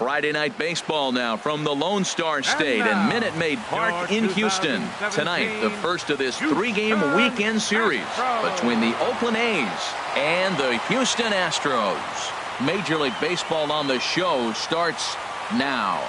Friday night baseball now from the Lone Star State and Minute Maid Park in Houston. Tonight, the first of this three-game weekend series between the Oakland A's and the Houston Astros. Major League Baseball on the show starts now.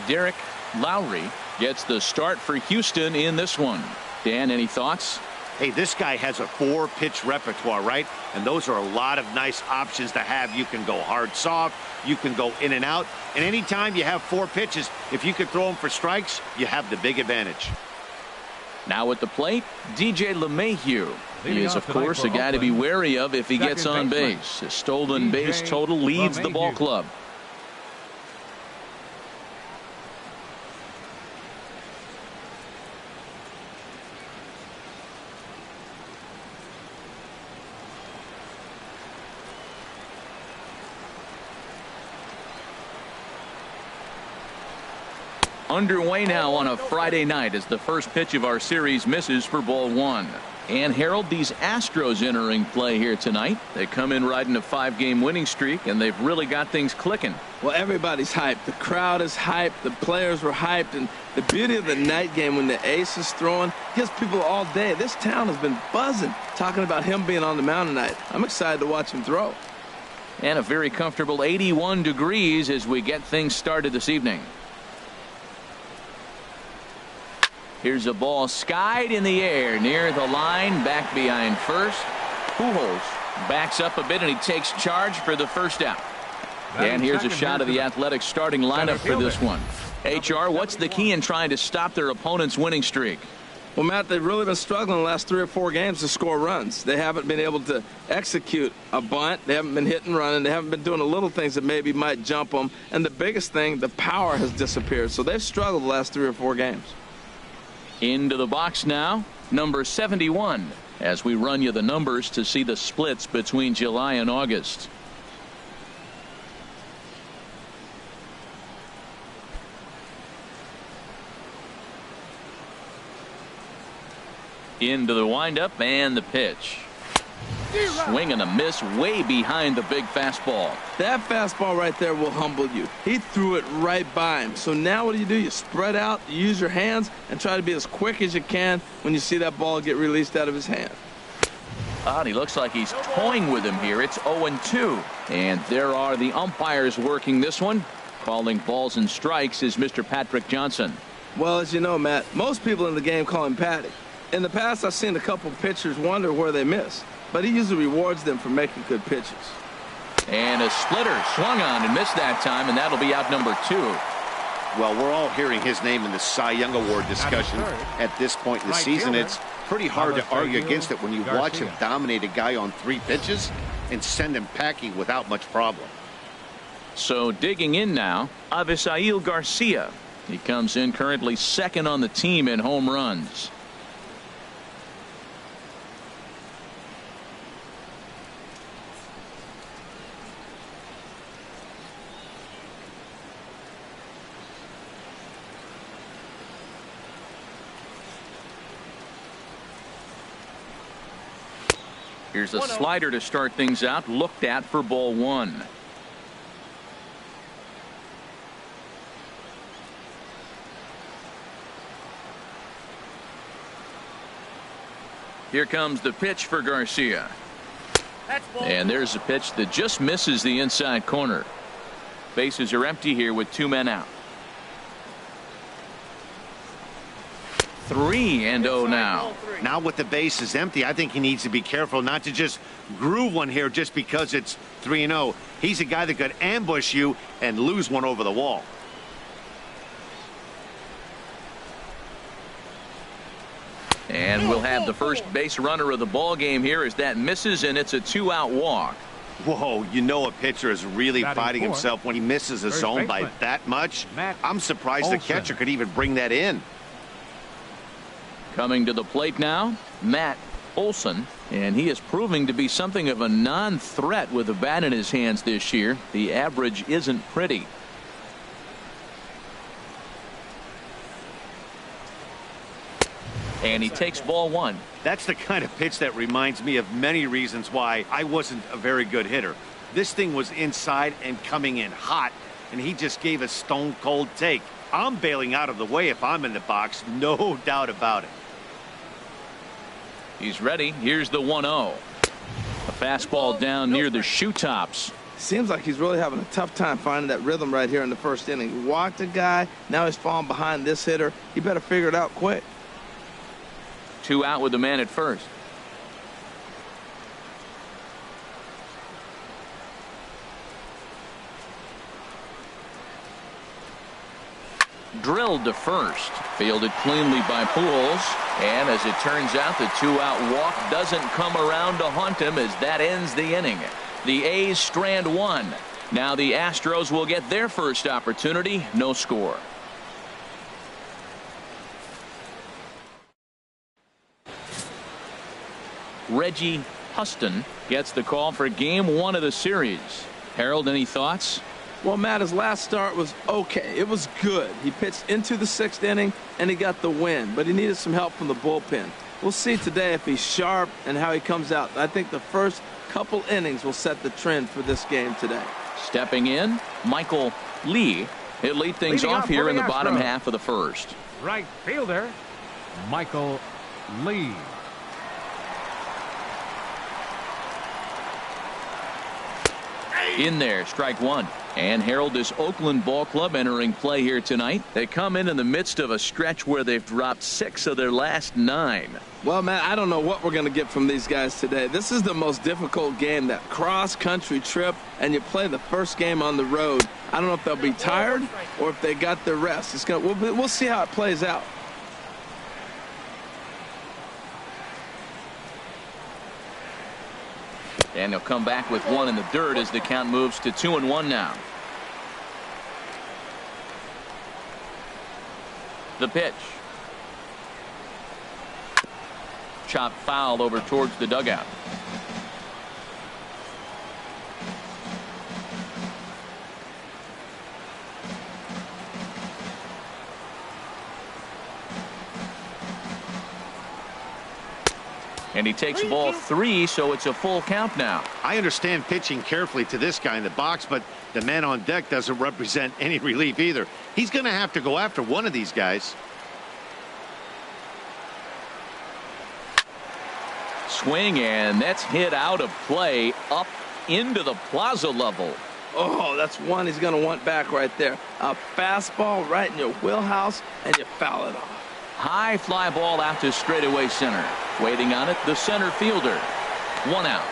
Derek Lowry gets the start for Houston in this one. Dan, any thoughts? Hey, this guy has a 4-pitch repertoire, right? And those are a lot of nice options to have. You can go hard, soft. You can go in and out. And anytime you have 4 pitches, if you can throw them for strikes, you have the big advantage. Now at the plate, DJ LeMahieu. He is, of course, a guy to be wary of if he gets on base. His stolen base total leads the ball club. Underway now on a Friday night as the first pitch of our series misses for ball 1. And Harold, these Astros entering play here tonight. They come in riding a 5-game winning streak, and they've really got things clicking. Well, everybody's hyped. The crowd is hyped. The players were hyped. And the beauty of the night game when the ace is throwing gives people all day. This town has been buzzing talking about him being on the mound tonight. I'm excited to watch him throw. And a very comfortable 81 degrees as we get things started this evening. Here's a ball skied in the air near the line, back behind first. Pujols backs up a bit and he takes charge for the first out. And here's a shot of the Athletics starting lineup for this one. HR, what's the key in trying to stop their opponent's winning streak? Well, Matt, they've really been struggling the last 3 or 4 games to score runs. They haven't been able to execute a bunt. They haven't been hitting and running. They haven't been doing the little things that maybe might jump them. And the biggest thing, the power has disappeared. So they've struggled the last 3 or 4 games. Into the box now, number 71, as we run you the numbers to see the splits between July and August. Into the windup and the pitch. Swing and a miss way behind the big fastball. That fastball right there will humble you. He threw it right by him. So now what do? You spread out, you use your hands, and try to be as quick as you can when you see that ball get released out of his hand. And he looks like he's toying with him here. It's 0-2. And there are the umpires working this one. Calling balls and strikes is Mr. Patrick Johnson. Well, as you know, Matt, most people in the game call him Patty. In the past, I've seen a couple pitchers wonder where they miss. But he usually rewards them for making good pitches. And a splitter swung on and missed that time, and that'll be out number 2. Well, we're all hearing his name in the Cy Young Award discussion at this point in the season. It's pretty hard to argue against it when you watch him dominate a guy on 3 pitches and send him packing without much problem. So digging in now, Avisail Garcia. He comes in currently second on the team in home runs. Here's a slider to start things out, looked at for ball 1. Here comes the pitch for Garcia. And there's a pitch that just misses the inside corner. Bases are empty here with 2 men out. 3-0 now. Now with the bases empty, I think he needs to be careful not to just groove one here just because it's 3-0. He's a guy that could ambush you and lose one over the wall. And we'll have the first base runner of the ball game here as that misses, and it's a 2-out walk. Whoa, you know a pitcher is really fighting himself when he misses a zone by that much. I'm surprised the catcher could even bring that in. Coming to the plate now, Matt Olson, and he is proving to be something of a non-threat with a bat in his hands this year. The average isn't pretty. And he takes ball one. That's the kind of pitch that reminds me of many reasons why I wasn't a very good hitter. This thing was inside and coming in hot, and he just gave a stone-cold take. I'm bailing out of the way if I'm in the box, no doubt about it. He's ready. Here's the 1-0. A fastball down near the shoe tops. Seems like he's really having a tough time finding that rhythm right here in the first inning. He walked a guy. Now he's falling behind this hitter. He better figure it out quick. 2 out with the man at first. Drilled to first. Fielded cleanly by Pujols. And as it turns out, the 2-out walk doesn't come around to haunt him as that ends the inning. The A's strand one. Now the Astros will get their first opportunity. No score. Reggie Huston gets the call for game 1 of the series. Harold, any thoughts? Well, Matt, his last start was okay. It was good. He pitched into the 6th inning, and he got the win, but he needed some help from the bullpen. We'll see today if he's sharp and how he comes out. I think the first couple innings will set the trend for this game today. Stepping in, Michael Lee. He'll lead things off here in the bottom half of the first. Right fielder, Michael Lee. In there, strike one. And Harold, this Oakland ball club entering play here tonight. They come in the midst of a stretch where they've dropped 6 of their last 9. Well, Matt, I don't know what we're going to get from these guys today. This is the most difficult game, that cross-country trip, and you play the first game on the road. I don't know if they'll be tired or if they got their rest. We'll see how it plays out. And they'll come back with 1 in the dirt as the count moves to 2-1 now. The pitch. Chopped foul over towards the dugout. And he takes ball 3, so it's a full count now. I understand pitching carefully to this guy in the box, but the man on deck doesn't represent any relief either. He's going to have to go after one of these guys. Swing, and that's hit out of play up into the plaza level. Oh, that's one he's going to want back right there. A fastball right in your wheelhouse, and you foul it off. High fly ball out to straightaway center. Waiting on it, the center fielder. 1 out.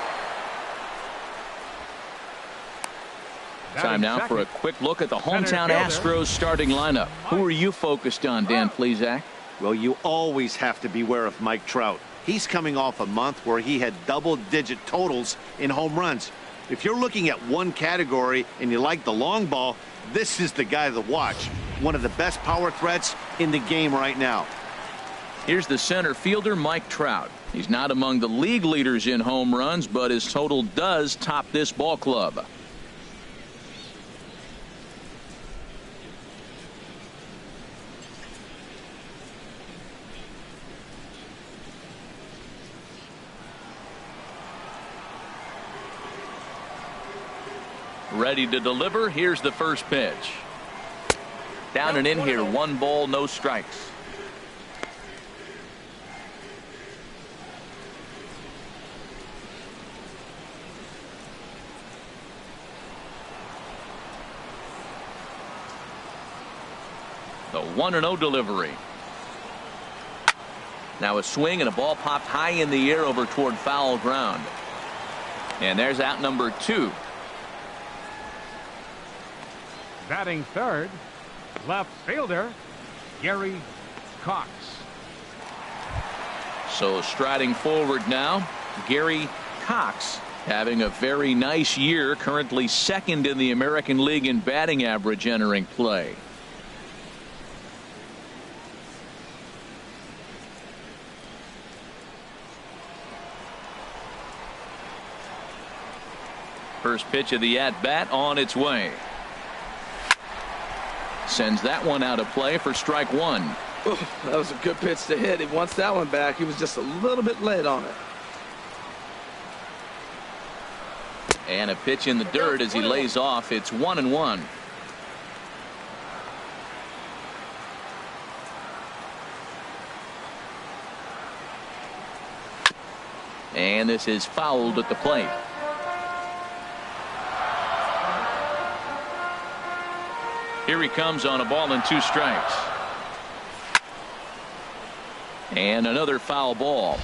Time now for a quick look at the hometown Astros starting lineup. Who are you focused on, Dan Plesac? Well, you always have to beware of Mike Trout. He's coming off a month where he had double-digit totals in home runs. If you're looking at one category and you like the long ball, this is the guy to watch. One of the best power threats in the game right now. Here's the center fielder, Mike Trout. He's not among the league leaders in home runs, but his total does top this ball club. Ready to deliver. Here's the first pitch. Down and in here. 1 ball, no strikes. The 1-0 delivery. Now a swing and a ball popped high in the air over toward foul ground. And there's out number 2. Batting third, left fielder, Gary Cox. So striding forward now, Gary Cox, having a very nice year, currently 2nd in the American League in batting average entering play. First pitch of the at-bat on its way. Sends that one out of play for strike 1. Ooh, that was a good pitch to hit. He wants that one back. He was just a little bit late on it. And a pitch in the dirt as he lays off. It's 1-1. And this is fouled at the plate. Here he comes on a ball and 2 strikes. And another foul ball.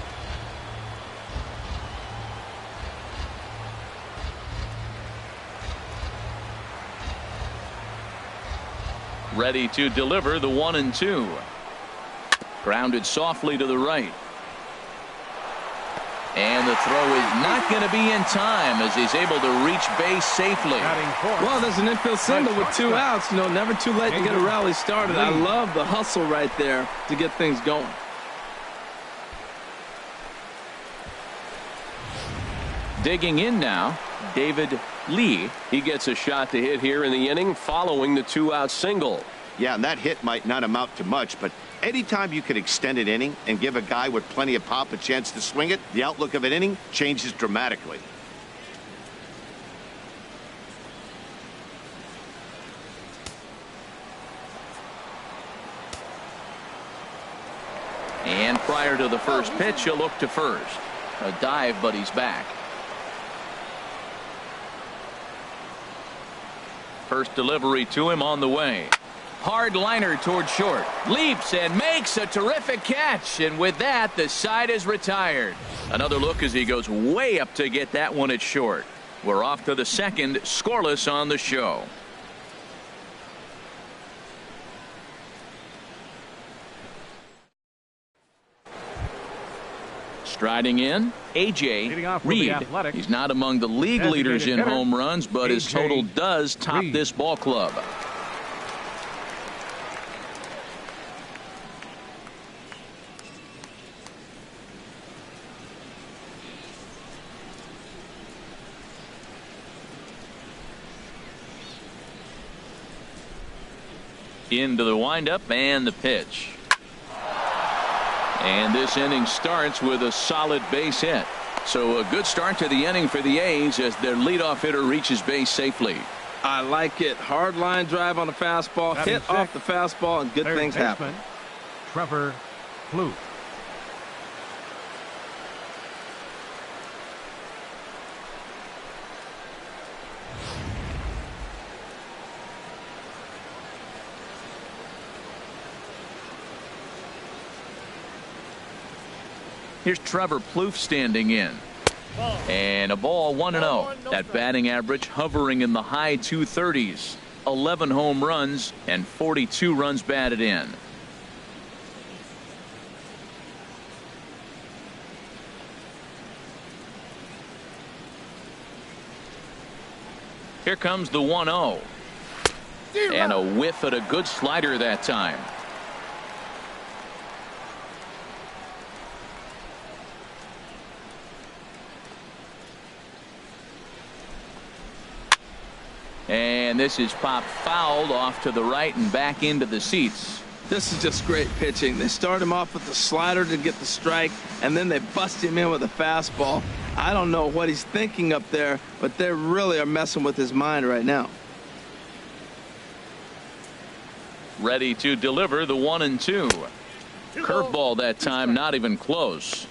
Ready to deliver the 1-2. Grounded softly to the right. And the throw is not going to be in time as he's able to reach base safely. Well, there's an infield single with 2 outs. You know, never too late to get a rally started. I love the hustle right there to get things going. Digging in now, David Lee. He gets a shot to hit here in the inning following the 2-out single. Yeah, and that hit might not amount to much, but anytime you can extend an inning and give a guy with plenty of pop a chance to swing it, the outlook of an inning changes dramatically. And prior to the first pitch, he'll look to first. A dive, but he's back. First delivery to him on the way. Hard liner toward short. Leaps and makes a terrific catch. And with that, the side is retired. Another look as he goes way up to get that one at short. We're off to the second, scoreless on the show. Striding in, A.J. Reed. He's not among the league leaders in home runs, but his total does top this ball club. Into the windup and the pitch. And this inning starts with a solid base hit. So a good start to the inning for the A's as their leadoff hitter reaches base safely. I like it. Hard line drive on the fastball, hit off the fastball, and good things happen. Trevor Plouffe. Here's Trevor Plouffe standing in. And a ball 1-0. That batting average hovering in the high 230s. 11 home runs and 42 runs batted in. Here comes the 1-0. And a whiff at a good slider that time. And this is popped fouled off to the right and back into the seats. This is just great pitching. They start him off with the slider to get the strike, and then they bust him in with a fastball. I don't know what he's thinking up there, but they really are messing with his mind right now. Ready to deliver the 1-2. Curveball that time, not even close.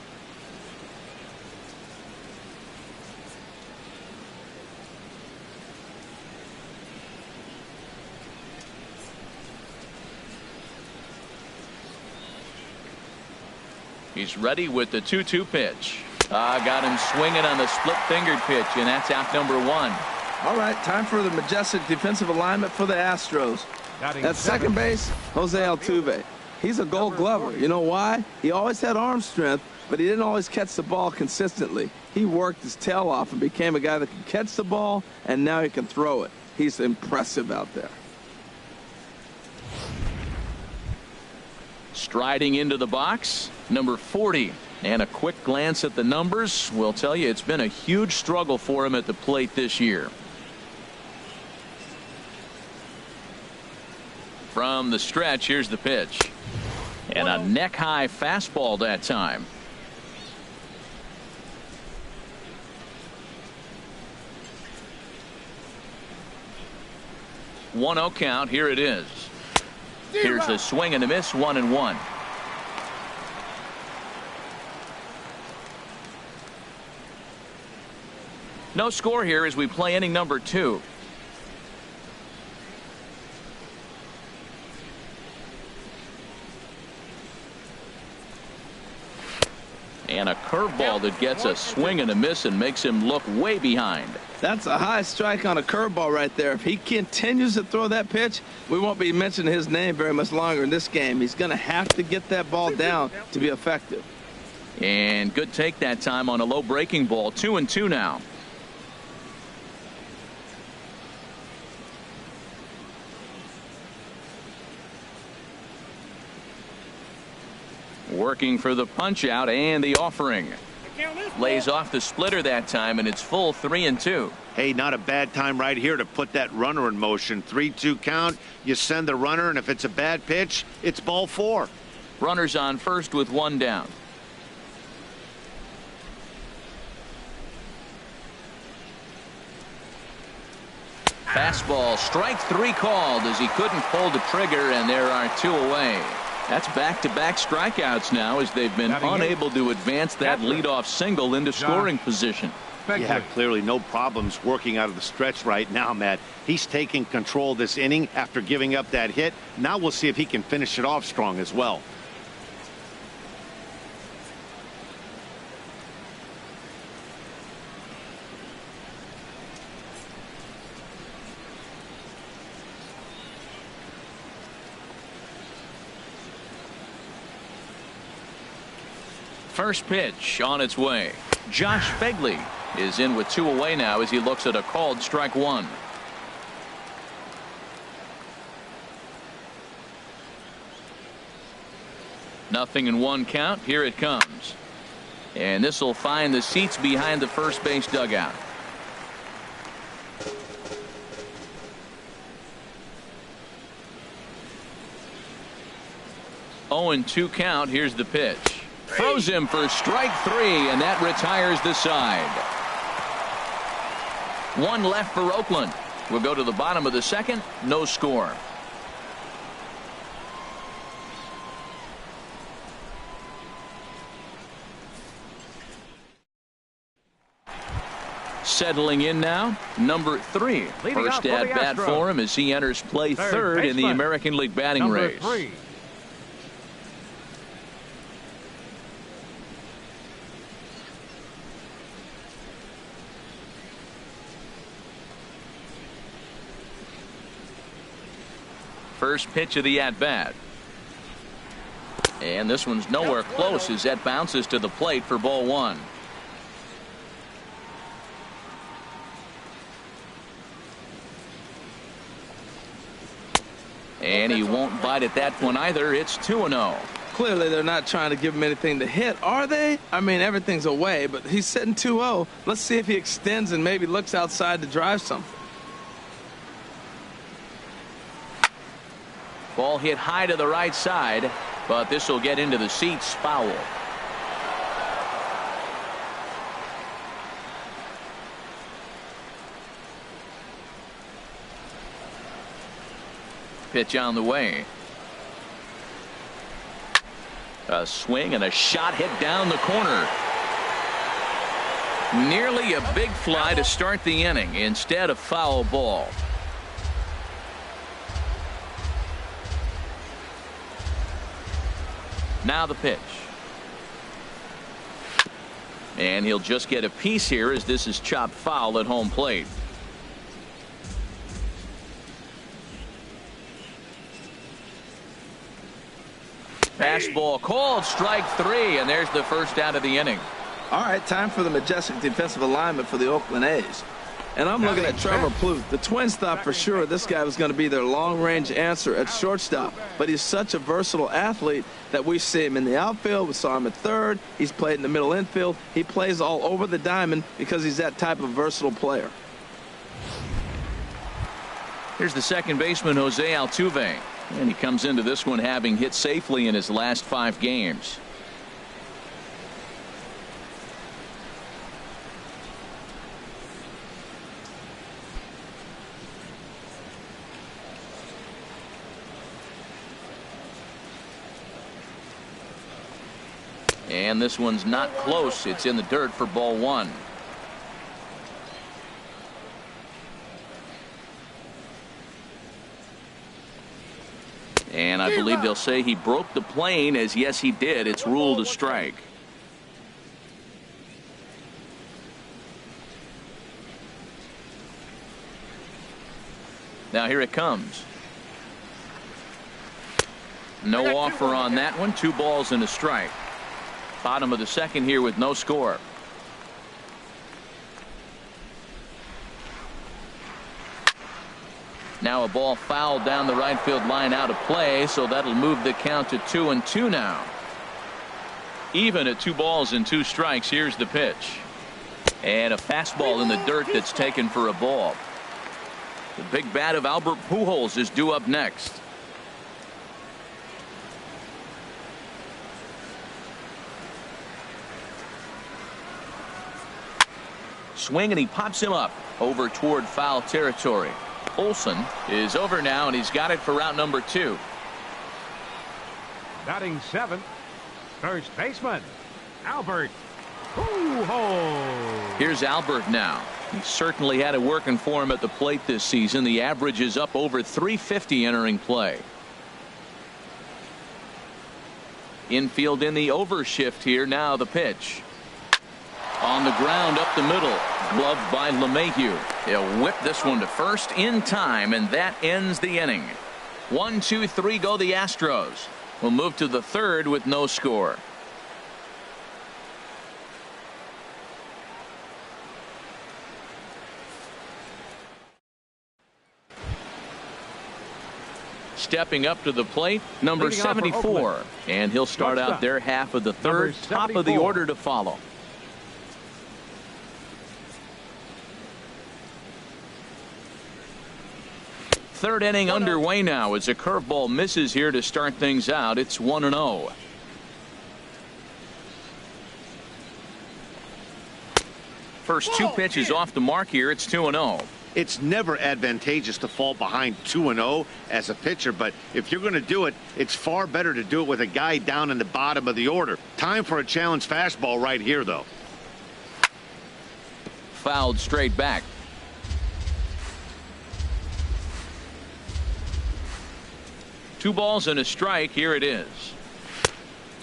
He's ready with the 2-2 pitch. Got him swinging on the split-fingered pitch, and that's out number 1. All right, time for the majestic defensive alignment for the Astros. At second base, Jose Altuve. He's a Gold Glover. You know why? He always had arm strength, but he didn't always catch the ball consistently. He worked his tail off and became a guy that could catch the ball, and now he can throw it. He's impressive out there. Striding into the box, number 40. And a quick glance at the numbers will tell you it's been a huge struggle for him at the plate this year. From the stretch, here's the pitch. And a neck-high fastball that time. 1-0 count. Here it is. Here's the swing and a miss. 1-1. No score here as we play inning number 2. And a curveball that gets a swing and a miss and makes him look way behind. That's a high strike on a curveball right there. If he continues to throw that pitch, we won't be mentioning his name very much longer in this game. He's going to have to get that ball down to be effective. And good take that time on a low breaking ball. 2-2 now. Working for the punch out and the offering. Lays off the splitter that time, and it's full 3-2. Hey, not a bad time right here to put that runner in motion. 3-2 count. You send the runner, and if it's a bad pitch, it's ball 4. Runners on first with 1 down. Fastball, strike 3 called as he couldn't pull the trigger, and there are 2 away. That's back-to-back strikeouts now as they've been unable to advance that leadoff single into scoring position. Yeah, clearly no problems working out of the stretch right now, Matt. He's taking control of this inning after giving up that hit. Now we'll see if he can finish it off strong as well. First pitch on its way. Josh Begley is in with 2 away now as he looks at a called strike 1. Nothing in 1 count. Here it comes. And this will find the seats behind the first base dugout. Oh, and 2 count. Here's the pitch. Throws him for strike 3, and that retires the side. 1 left for Oakland. We'll go to the bottom of the 2nd. No score. Settling in now, number 3. First at bat for him as he enters play third in the American League batting race. 3. First pitch of the at-bat. And this one's nowhere close as that bounces to the plate for ball 1. And he won't bite at that one either. It's 2-0. Clearly they're not trying to give him anything to hit, are they? I mean, everything's away, but he's sitting 2-0. Let's see if he extends and maybe looks outside to drive something. Ball hit high to the right side, but this will get into the seats. Foul. Pitch on the way. A swing and a shot hit down the corner. Nearly a big fly to start the inning. Instead, a foul ball. Now the pitch. And he'll just get a piece here as this is chopped foul at home plate. Fastball called strike 3, and there's the first out of the inning. All right, time for the majestic defensive alignment for the Oakland A's. And I'm looking at Trevor Plouffe. The Twins thought for sure this guy was going to be their long-range answer at shortstop. But he's such a versatile athlete that we see him in the outfield. We saw him at third. He's played in the middle infield. He plays all over the diamond because he's that type of versatile player. Here's the second baseman, Jose Altuve. And he comes into this one having hit safely in his last 5 games. And this one's not close. It's in the dirt for ball 1. And I believe they'll say he broke the plane, as yes he did. It's ruled a strike. Now here it comes. No offer on that one. 2 balls and a strike. Bottom of the second here with no score. Now a ball fouled down the right field line, out of play, so that'll move the count to 2-2 now. Even at 2 balls and 2 strikes. Here's the pitch. And a fastball in the dirt that's taken for a ball. The big bat of Albert Pujols is due up next. Swing, and he pops him up over toward foul territory. Olsen is over now, and he's got it for route number 2. Batting 7th, first baseman, Albert Pujols. Here's Albert now. He certainly had it working for him at the plate this season. The average is up over 350 entering play. Infield in the overshift here. Now the pitch. On the ground up the middle. Gloved by LeMahieu. He'll whip this one to first in time, and that ends the inning. 1, 2, 3 go the Astros. We'll move to the third with no score. Stepping up to the plate, number 74, and he'll start out their half of the third. Top of the order to follow. Third inning underway now as a curveball misses here to start things out. It's 1-0. First 2 pitches off the mark here. It's 2-0. It's never advantageous to fall behind 2-0 as a pitcher, but if you're going to do it, it's far better to do it with a guy down in the bottom of the order. Time for a challenge fastball right here, though. Fouled straight back. Two balls and a strike. Here it is.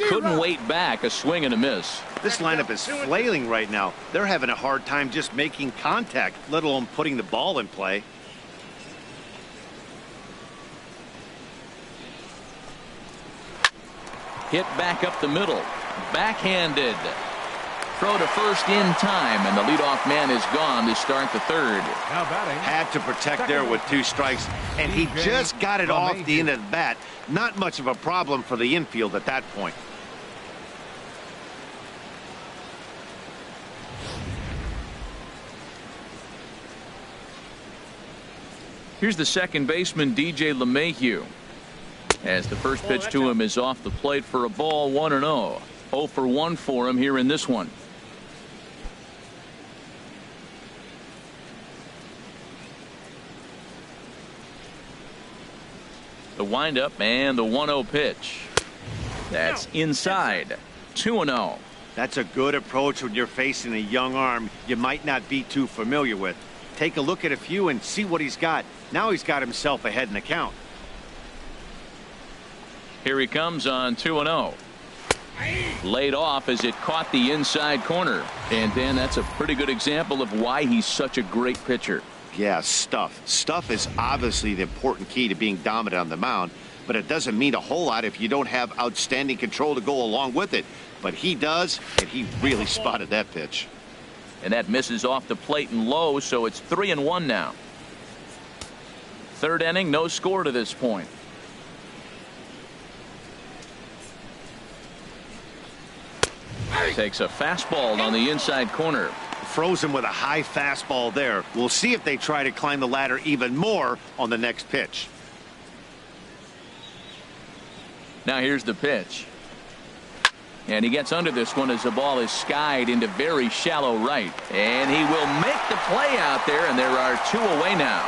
Couldn't wait back. A swing and a miss. This lineup is flailing right now. They're having a hard time just making contact, let alone putting the ball in play. Hit back up the middle. Backhanded. Throw to first in time, and the leadoff man is gone to start the third. Now batting. Had to protect there with 2 strikes, and he just got it off the end of the bat. Not much of a problem for the infield at that point. Here's the second baseman, DJ LeMahieu, as the first pitch to him is off the plate for a ball. 1-0. 0 for 1 for him here in this one. The windup and the 1-0 pitch. That's inside. 2-0. That's a good approach when you're facing a young arm you might not be too familiar with. Take a look at a few and see what he's got. Now he's got himself ahead in the count. Here he comes on 2-0. Laid off as it caught the inside corner. And Dan, that's a pretty good example of why he's such a great pitcher. Yeah, stuff. Stuff is obviously the important key to being dominant on the mound, but it doesn't mean a whole lot if you don't have outstanding control to go along with it. But he does, and he really spotted that pitch. And that misses off the plate and low, so it's 3-1 now. Third inning, no score to this point. Takes a fastball on the inside corner. Froze him with a high fastball there. We'll see if they try to climb the ladder even more on the next pitch. Now here's the pitch. And he gets under this one as the ball is skied into very shallow right. And he will make the play out there, and there are 2 away now.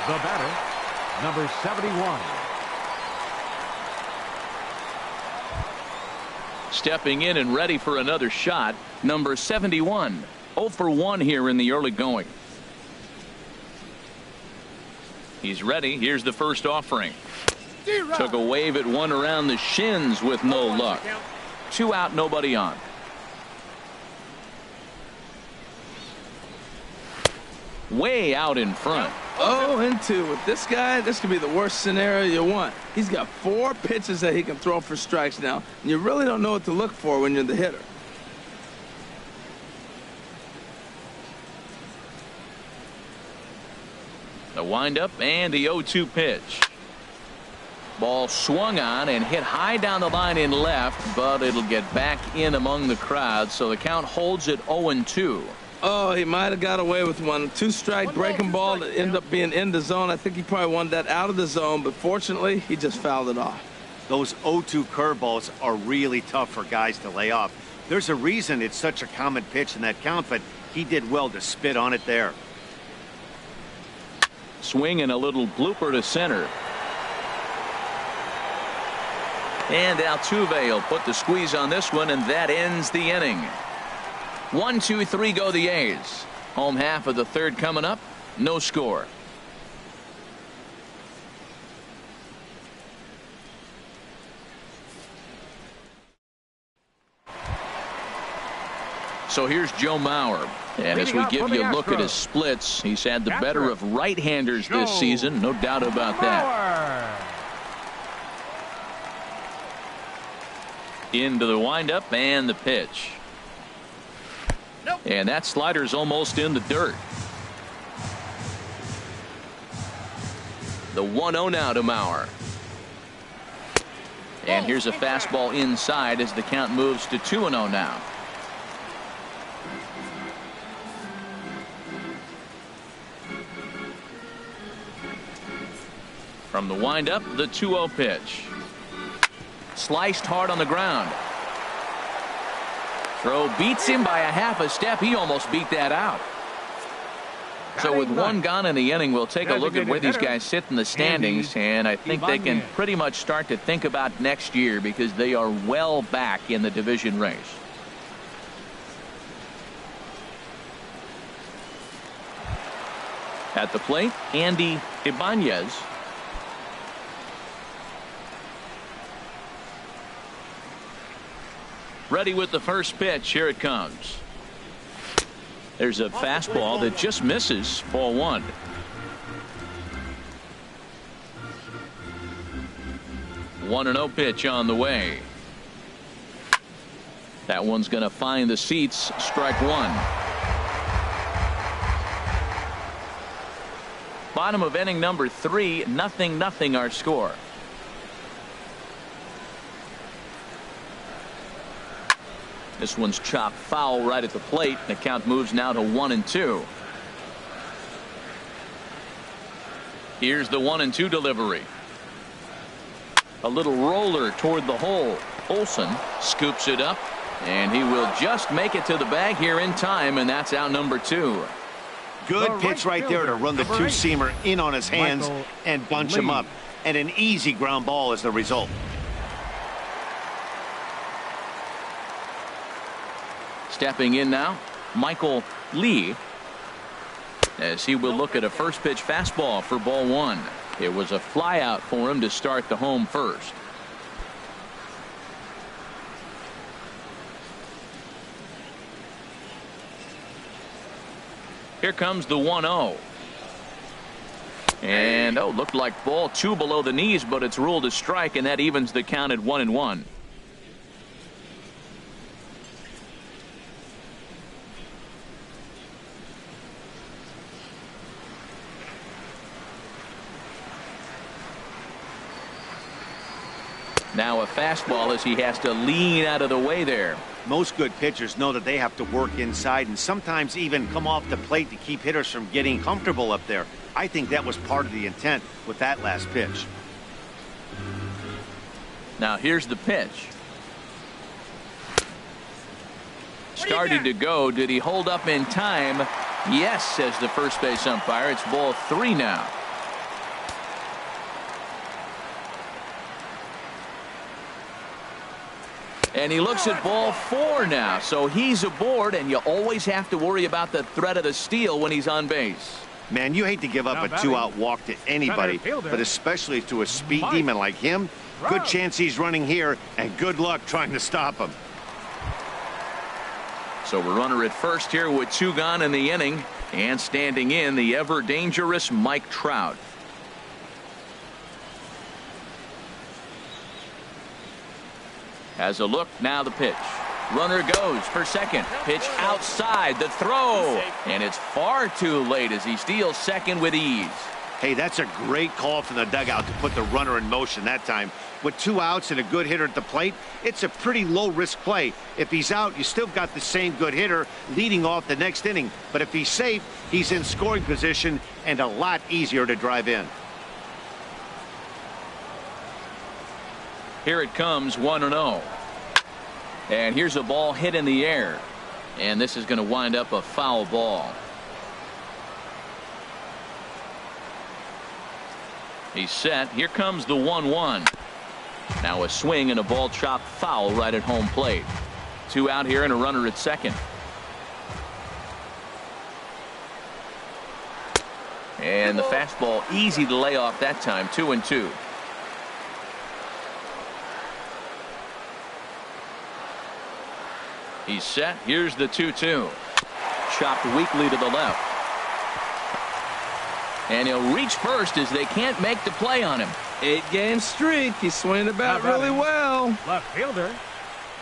The batter, number 71. Stepping in and ready for another shot, number 71. 0 for 1 here in the early going. He's ready. Here's the first offering. Took a wave at one around the shins with no luck. 2 out, nobody on. Way out in front. 0-2 with this guy. This could be the worst scenario you want. He's got 4 pitches that he can throw for strikes now, and you really don't know what to look for when you're the hitter. The windup and the 0-2 pitch. Ball swung on and hit high down the line in left, but it'll get back in among the crowd, so the count holds at 0-2. Oh, he might have got away with one. 2-strike breaking ball that ended up being in the zone. I think he probably wanted that out of the zone, but fortunately, he just fouled it off. Those 0-2 curveballs are really tough for guys to lay off. There's a reason it's such a common pitch in that count, but he did well to spit on it there. Swing and a little blooper to center. And Altuve will put the squeeze on this one, and that ends the inning. 1, 2, 3 go the A's. Home half of the third coming up. No score. So here's Joe Mauer. And as we give you a look at his splits, he's had the better of right-handers this season. No doubt about that. Into the windup and the pitch. And that slider's almost in the dirt. The 1-0 now to Mauer. And here's a fastball inside as the count moves to 2-0 now. From the windup, the 2-0 pitch. Sliced hard on the ground. Throw beats him by a half a step. He almost beat that out. So with 1 gone in the inning, we'll take a look at where these guys sit in the standings, and I think they can pretty much start to think about next year because they are well back in the division race. At the plate, Andy Ibanez. Ready with the first pitch. Here it comes. There's a fastball that just misses. Ball 1. One and 0 pitch on the way. That one's going to find the seats. Strike 1. Bottom of inning number 3. 0-0 our score. This one's chopped foul right at the plate. The count moves now to 1-2. Here's the 1-2 delivery. A little roller toward the hole. Olson scoops it up, and he will just make it to the bag here in time, and that's out number 2. Good pitch right there to run the 2-seamer in on his hands and bunch him up. And an easy ground ball is the result. Stepping in now, Michael Lee, as he will look at a first pitch fastball for ball 1. It was a fly out for him to start the home first. Here comes the 1-0. And looked like ball 2 below the knees, but it's ruled a strike, and that evens the count at 1-1. Now a fastball as he has to lean out of the way there. Most good pitchers know that they have to work inside and sometimes even come off the plate to keep hitters from getting comfortable up there. I think that was part of the intent with that last pitch. Now here's the pitch. Started to go. Did he hold up in time? Yes, says the first base umpire. It's ball 3 now. And he looks at ball 4 now. So he's aboard, and you always have to worry about the threat of the steal when he's on base. Man, you hate to give up a 2-out walk to anybody, but especially to a speed demon like him. Good chance he's running here, and good luck trying to stop him. So we're runner at first here with 2 gone in the inning, and standing in the ever dangerous Mike Trout. Has a look, now the pitch. Runner goes for second. Pitch outside, the throw, and it's far too late as he steals second with ease. Hey, that's a great call from the dugout to put the runner in motion that time. With 2 outs and a good hitter at the plate, it's a pretty low-risk play. If he's out, you still got the same good hitter leading off the next inning. But if he's safe, he's in scoring position and a lot easier to drive in. Here it comes, 1-0. And here's a ball hit in the air. And this is going to wind up a foul ball. He's set. Here comes the 1-1. Now a swing and a ball chopped foul right at home plate. 2 out here and a runner at second. And the fastball easy to lay off that time. 2-2. He's set. Here's the 2-2. Chopped weakly to the left. And he'll reach first as they can't make the play on him. 8-game streak. He's swinging the bat really well. Left fielder,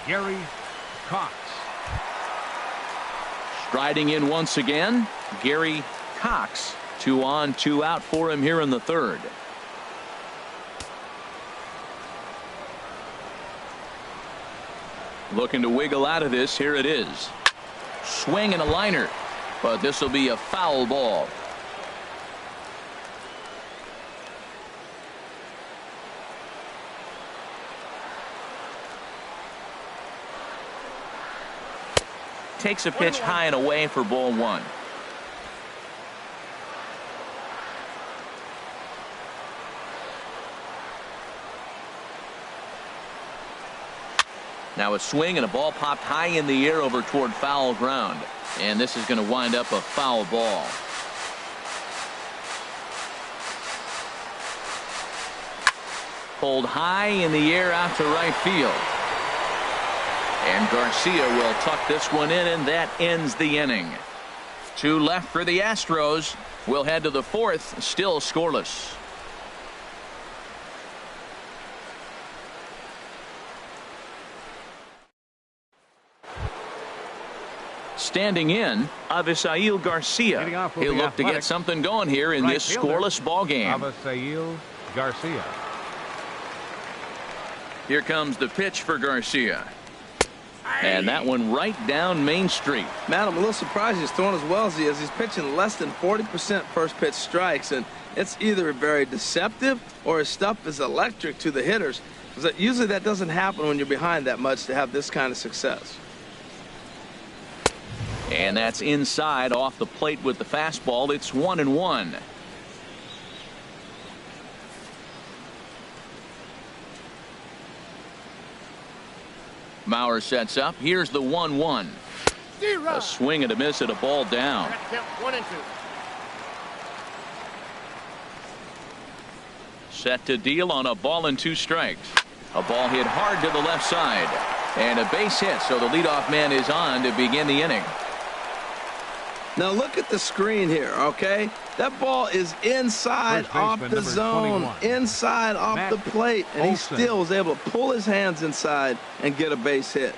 Gary Cox. Striding in once again, Gary Cox. 2 on, 2 out for him here in the third. Looking to wiggle out of this. Here it is. Swing and a liner, but this will be a foul ball. Takes a pitch high and away for ball 1. Now a swing and a ball popped high in the air over toward foul ground. And this is going to wind up a foul ball. Pulled high in the air out to right field. And Garcia will tuck this one in, and that ends the inning. 2 left for the Astros. We'll head to the 4th, still scoreless. Standing in, Avisail Garcia. He'll look to get something going here in this scoreless ball game. Avisail Garcia. Here comes the pitch for Garcia. And that one right down Main Street. Matt, I'm a little surprised he's throwing as well as he is. He's pitching less than 40% first pitch strikes, and it's either very deceptive or his stuff is electric to the hitters. Usually that doesn't happen when you're behind that much to have this kind of success. And that's inside off the plate with the fastball. It's 1-1. Mauer sets up. Here's the 1-1. A swing and a miss at a ball down. 1-2. Set to deal on a ball and 2 strikes. A ball hit hard to the left side. And a base hit, so the leadoff man is on to begin the inning. Now look at the screen here, okay? That ball is inside off the zone, 21. inside off Matt the plate, and he Olson. still was able to pull his hands inside and get a base hit.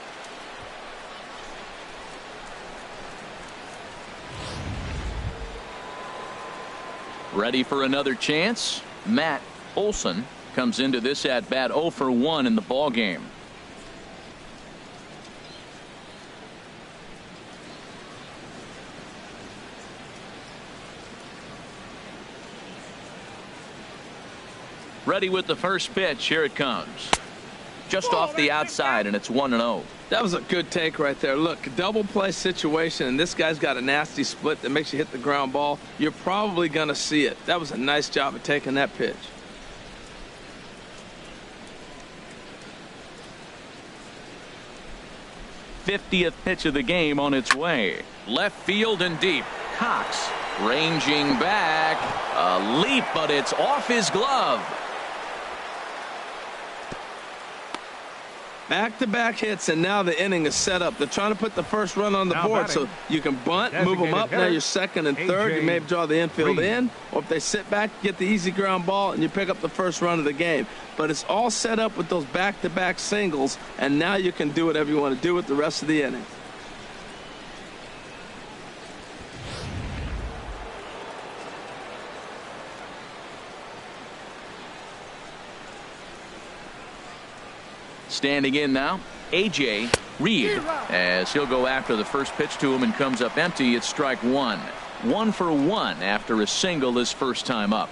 Ready for another chance? Matt Olson comes into this at bat 0 for 1 in the ball game. Ready with the first pitch. Here it comes. just off the outside, and it's 1-0. That was a good take right there. Look, double play situation, and this guy's got a nasty split that makes you hit the ground ball. You're probably going to see it. That was a nice job of taking that pitch. '50th pitch of the game on its way. Left field and deep. Cox ranging back. A leap, but it's off his glove. Back-to-back hits, and now the inning is set up. They're trying to put the first run on the board so you can bunt, move them up. Now you're second and third. You may draw the infield in, or if they sit back, get the easy ground ball, and you pick up the first run of the game. But it's all set up with those back-to-back singles, and now you can do whatever you want to do with the rest of the inning. Standing in now, A.J. Reed, as he'll go after the first pitch to him and comes up empty. It's strike one. 1 for 1 after a single his first time up.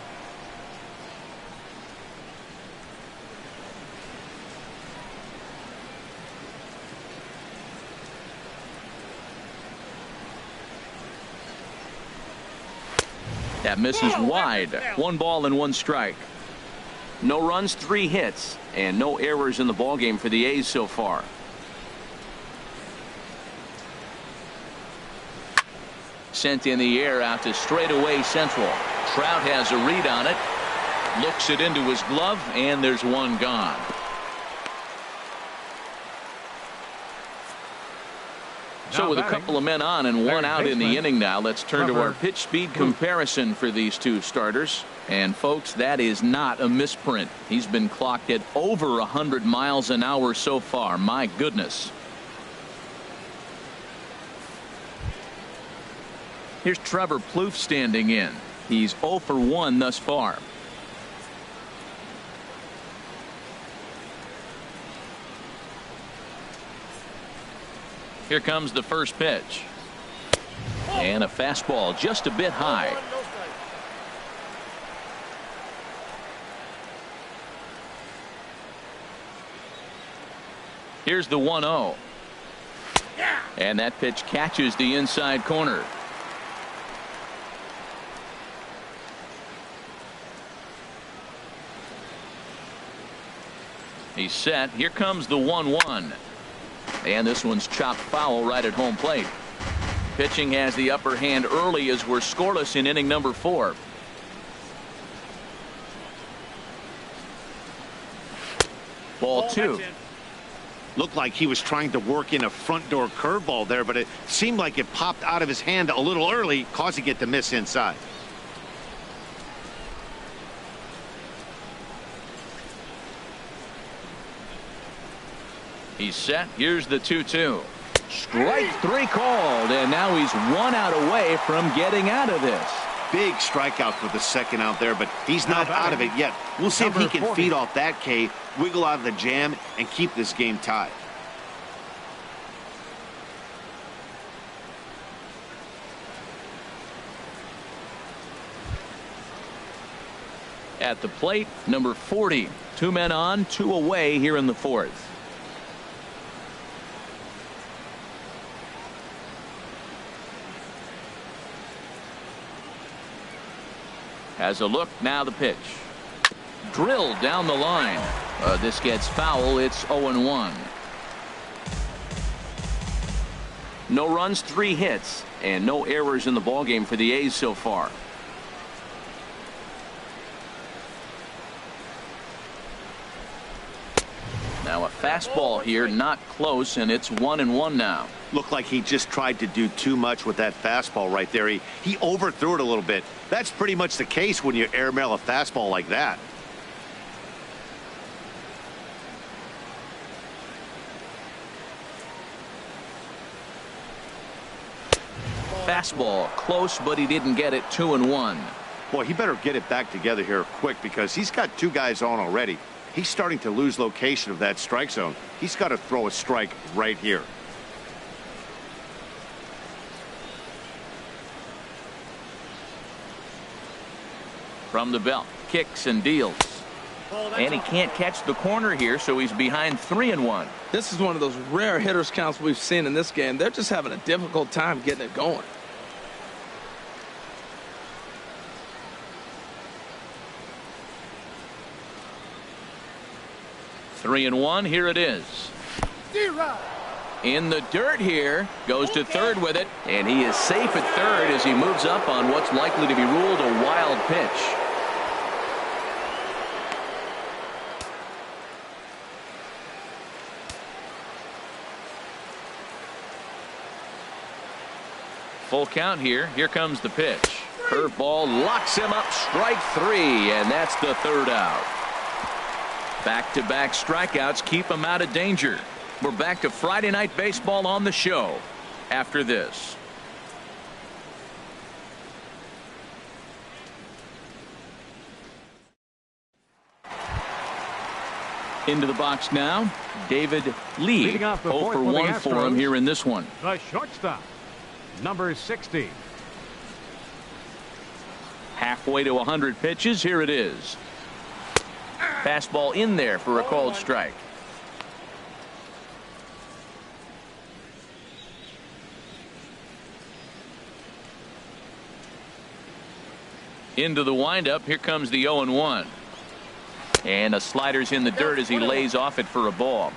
That misses wide. 1 ball and 1 strike. No runs, 3 hits, and no errors in the ballgame for the A's so far. Sent in the air out to straightaway central. Trout has a read on it. Looks it into his glove, and there's 1 gone. So with a couple of men on and 1 out in the inning now, let's turn to our pitch speed comparison for these two starters. And folks, that is not a misprint. He's been clocked at over 100 miles an hour so far. My goodness. Here's Trevor Plouffe standing in. He's 0 for 1 thus far. Here comes the first pitch. And a fastball just a bit high. Here's the 1-0. And that pitch catches the inside corner. He's set. Here comes the 1-1. And this one's chopped foul right at home plate. Pitching has the upper hand early as we're scoreless in inning number 4. Ball 2. Looked like he was trying to work in a front door curveball there, but it seemed like it popped out of his hand a little early, causing it to miss inside. He's set. Here's the 2-2. Strike 3 called, and now he's 1 out away from getting out of this. Big strikeout for the second out there, but he's not out of it yet. We'll see if he can feed off that K, wiggle out of the jam, and keep this game tied. At the plate, number 40. 2 men on, 2 away here in the 4th. Has a look, now the pitch. Drilled down the line. This gets foul. It's 0-1. No runs, 3 hits, and no errors in the ballgame for the A's so far. Now a fastball here, not close, and it's 1-1 now. Looked like he just tried to do too much with that fastball right there. He overthrew it a little bit. That's pretty much the case when you airmail a fastball like that. Fastball close, but he didn't get it. 2-1. Boy, he better get it back together here quick because he's got 2 guys on already. He's starting to lose location of that strike zone. He's got to throw a strike right here. From the belt, kicks and deals. And he can't catch the corner here, so he's behind 3-1. This is one of those rare hitters counts we've seen in this game. They're just having a difficult time getting it going. 3-1. Here it is. In the dirt here. Goes to third with it. And he is safe at third as he moves up on what's likely to be ruled a wild pitch. Full count here. Here comes the pitch. Curveball locks him up. Strike three, and that's the third out. Back-to-back strikeouts keep him out of danger. We're back to Friday Night Baseball on the show after this. Into the box now, David Lee. Leading off the 0 fourth for for the 1 for him Astros, here in this one. The shortstop, number 60. Halfway to 100 pitches. Here it is. Fastball in there for a called strike. Into the windup. Here comes the 0-1. And a slider's in the dirt as he lays off it for a ball.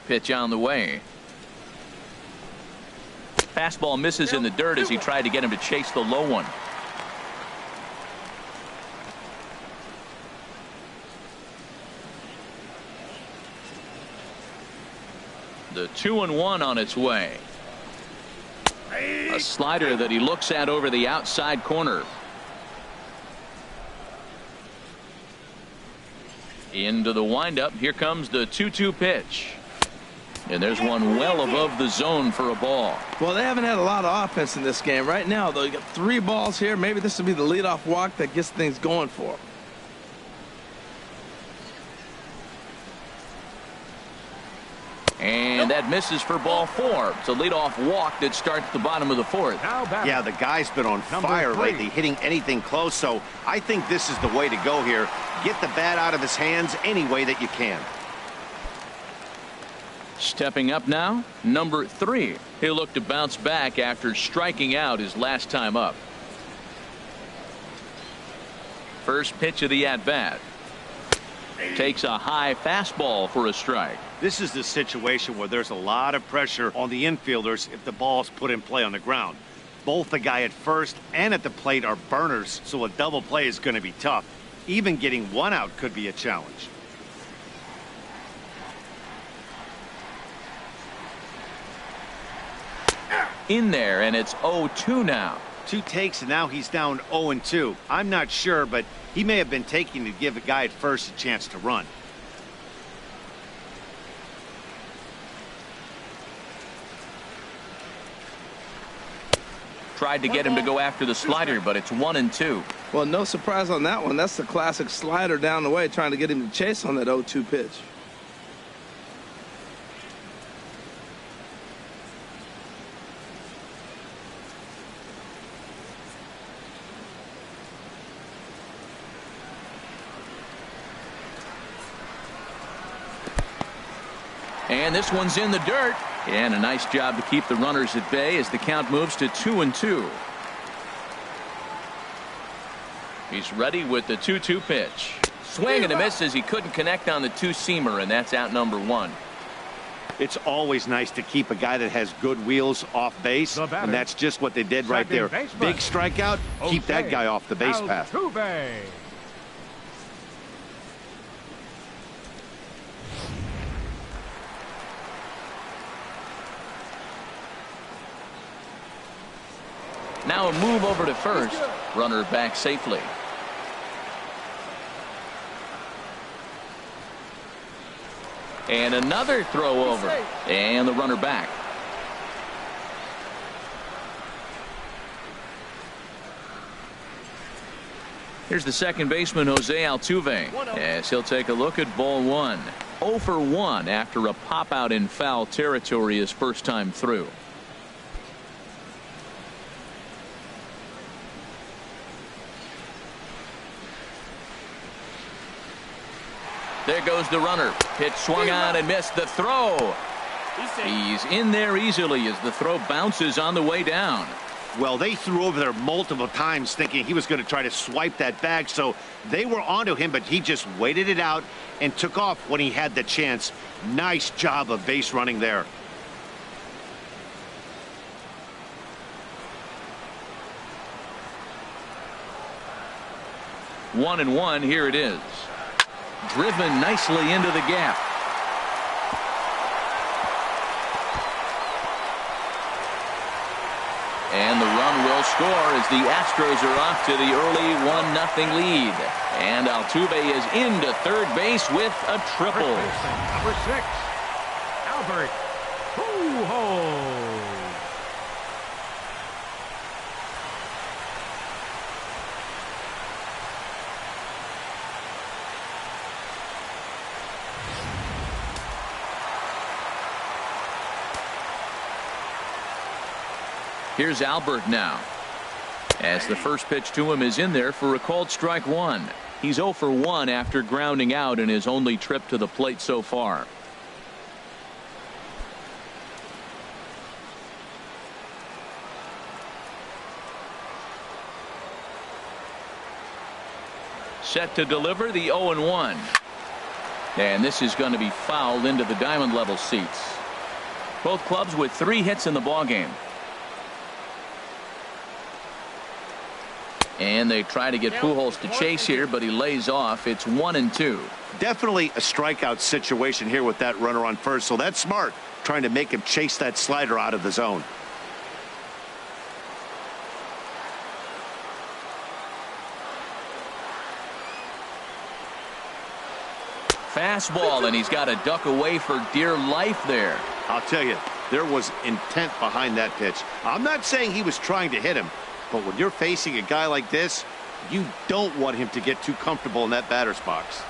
Pitch on the way. Fastball misses in the dirt as he tried to get him to chase the low one. The 2-1 on its way. A slider that he looks at over the outside corner. Into the windup. Here comes the 2-2 pitch. And there's one well above the zone for a ball. Well, they haven't had a lot of offense in this game. Right now, though, you got 3 balls here. Maybe this will be the leadoff walk that gets things going for them. And that misses for ball 4. It's a leadoff walk that starts the bottom of the 4th. Yeah, the guy's been on fire lately, hitting anything close. So I think this is the way to go here. Get the bat out of his hands any way that you can. Stepping up now, number 3. He'll look to bounce back after striking out his last time up. First pitch of the at-bat. Takes a high fastball for a strike. This is the situation where there's a lot of pressure on the infielders if the ball's put in play on the ground. Both the guy at first and at the plate are burners, so a double play is going to be tough. Even getting one out could be a challenge. In there, and it's 0-2 now. 2 takes, and now he's down 0-2. I'm not sure, but he may have been taking to give the guy at first a chance to run. Tried to get him to go after the slider, but it's 1-2. Well, no surprise on that one. That's the classic slider down the way, trying to get him to chase on that 0-2 pitch. And this one's in the dirt. And a nice job to keep the runners at bay as the count moves to 2-2. He's ready with the 2-2 pitch. Swing and a miss as he couldn't connect on the 2-seamer, and that's out number 1. It's always nice to keep a guy that has good wheels off base, and that's just what they did right there. Big strikeout, keep that guy off the base path. Now a move over to first. Runner back safely. And another throw over. And the runner back. Here's the second baseman, Jose Altuve, as he'll take a look at ball 1. 0 for 1 after a pop out in foul territory his first time through. There goes the runner. Pitch swung on and missed the throw. He's in there easily as the throw bounces on the way down. Well, they threw over there multiple times thinking he was going to try to swipe that bag, so they were onto him, but he just waited it out and took off when he had the chance. Nice job of base running there. One and one, here it is. Driven nicely into the gap. And the run will score as the Astros are off to the early 1-0 lead. And Altuve is into third base with a triple. Number 6, Albert Pujols. Here's Albert now, as the first pitch to him is in there for a called strike one. He's 0 for 1 after grounding out in his only trip to the plate so far. Set to deliver the 0-1. And this is going to be fouled into the diamond level seats. Both clubs with 3 hits in the ballgame. And they try to get Pujols to chase here, but he lays off. It's 1-2. Definitely a strikeout situation here with that runner on first, so that's smart, trying to make him chase that slider out of the zone. Fastball, and he's got to duck away for dear life there. I'll tell you, there was intent behind that pitch. I'm not saying he was trying to hit him, but when you're facing a guy like this, you don't want him to get too comfortable in that batter's box.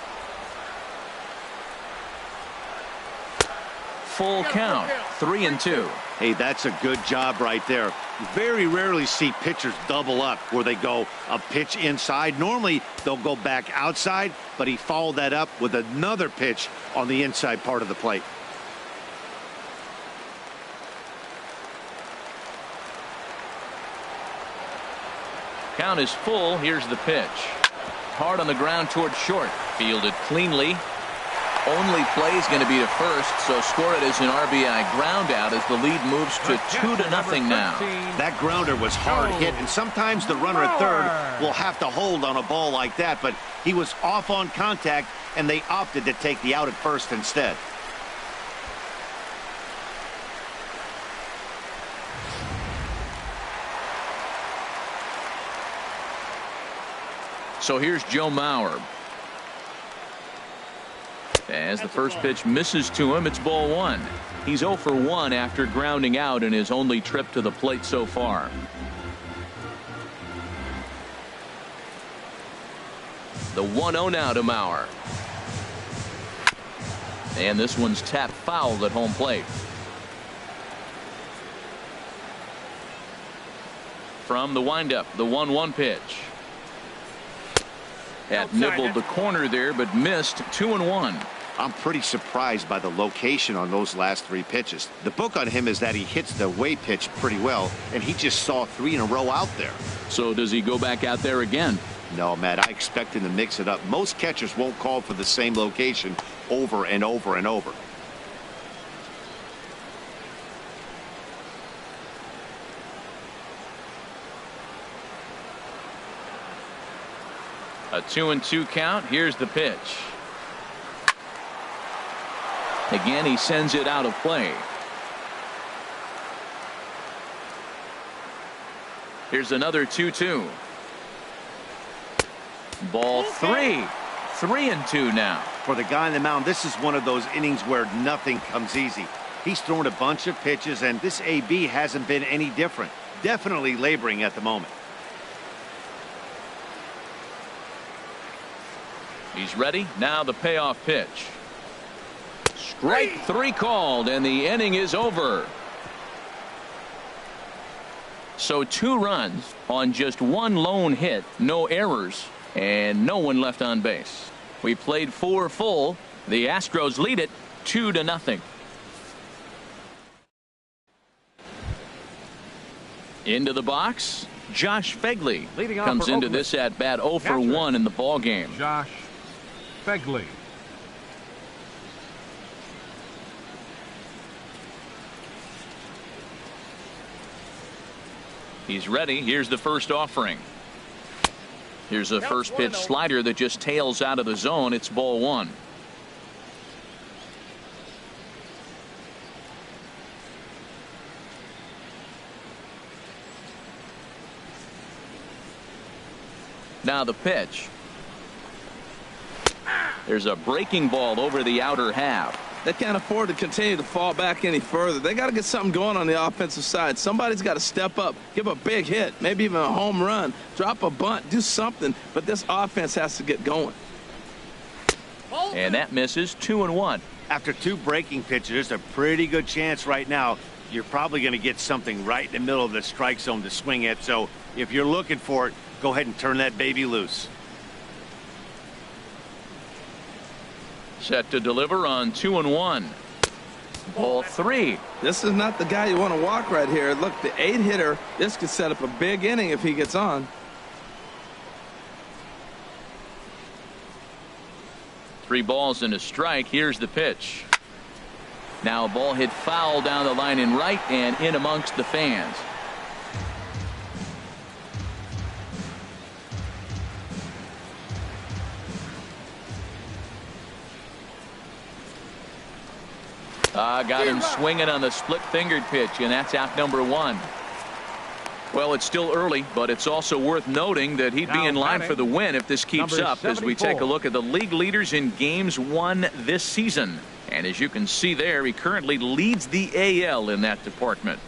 Full count, 3-2. Hey, that's a good job right there. You very rarely see pitchers double up where they go a pitch inside. Normally, they'll go back outside, but he followed that up with another pitch on the inside part of the plate. Count is full. Here's the pitch. Hard on the ground toward short. Fielded cleanly. Only play is going to be to first, so score it as an RBI ground out as the lead moves to 2-0 now. That grounder was hard hit, and sometimes the runner at third will have to hold on a ball like that, but he was off on contact, and they opted to take the out at first instead. So here's Joe Mauer. As the first pitch misses to him, it's ball one. He's 0 for 1 after grounding out in his only trip to the plate so far. The 1-0 now to Mauer. And this one's tapped foul at home plate. From the windup, the 1-1 pitch. Had nibbled the corner there, but missed. 2-1. I'm pretty surprised by the location on those last 3 pitches. The book on him is that he hits the away pitch pretty well, and he just saw 3 in a row out there. So does he go back out there again? No, Matt, I expect him to mix it up. Most catchers won't call for the same location over and over and over. A 2-2 count. Here's the pitch. Again, he sends it out of play. Here's another 2-2. Ball 3. 3-2 now. For the guy on the mound, this is one of those innings where nothing comes easy. He's thrown a bunch of pitches, and this AB hasn't been any different. Definitely laboring at the moment. He's ready. Now the payoff pitch. Strike 3 called, and the inning is over. So 2 runs on just 1 lone hit, no errors, and no one left on base. We played 4 full. The Astros lead it 2-0. Into the box, Josh Fegley Leading off comes for into Oakland. this at bat 0 for Catcher. 1 in the ball game. Josh Fegley. He's ready. Here's the first offering. Here's a first pitch slider that just tails out of the zone. It's ball 1. Now the pitch. There's a breaking ball over the outer half. They can't afford to continue to fall back any further. They got to get something going on the offensive side. Somebody's got to step up, give a big hit, maybe even a home run, drop a bunt, do something. But this offense has to get going. And that misses. 2-1. After 2 breaking pitches, there's a pretty good chance right now you're probably going to get something right in the middle of the strike zone to swing at. So if you're looking for it, go ahead and turn that baby loose. Set to deliver on 2-1. Ball 3. This is not the guy you want to walk right here. Look, the 8-hitter, this could set up a big inning if he gets on. 3 balls and a strike. Here's the pitch. Now a ball hit foul down the line in right and in amongst the fans. Got him swinging on the split-fingered pitch, and that's out number 1. Well, it's still early, but it's also worth noting that he'd be in line for the win if this keeps number up as we 74. take a look at the league leaders in games won this season. And as you can see there, he currently leads the AL in that department.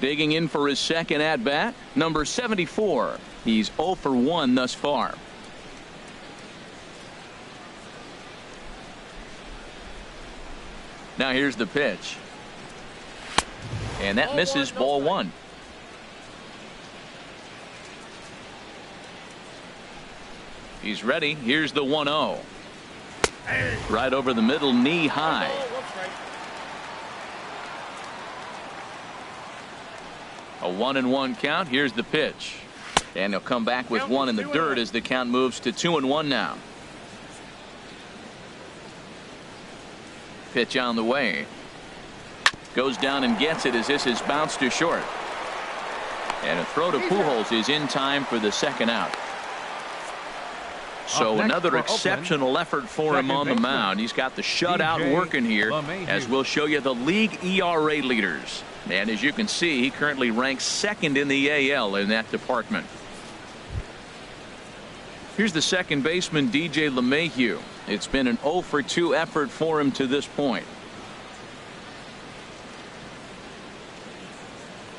Digging in for his second at-bat, number 74. He's 0 for 1 thus far. Now here's the pitch. And that misses. Ball 1. He's ready. Here's the 1-0. Right over the middle, knee high. A 1-1 count. Here's the pitch. And he'll come back with 1 in the dirt as the count moves to 2-1 now. Pitch on the way. Goes down and gets it as this is bounced to short. And a throw to Pujols is in time for the second out. So another exceptional effort for him on the mound. He's got the shutout working here, as we'll show you the league ERA leaders. And as you can see, he currently ranks 2nd in the AL in that department. Here's the second baseman, DJ LeMahieu. It's been an 0 for 2 effort for him to this point.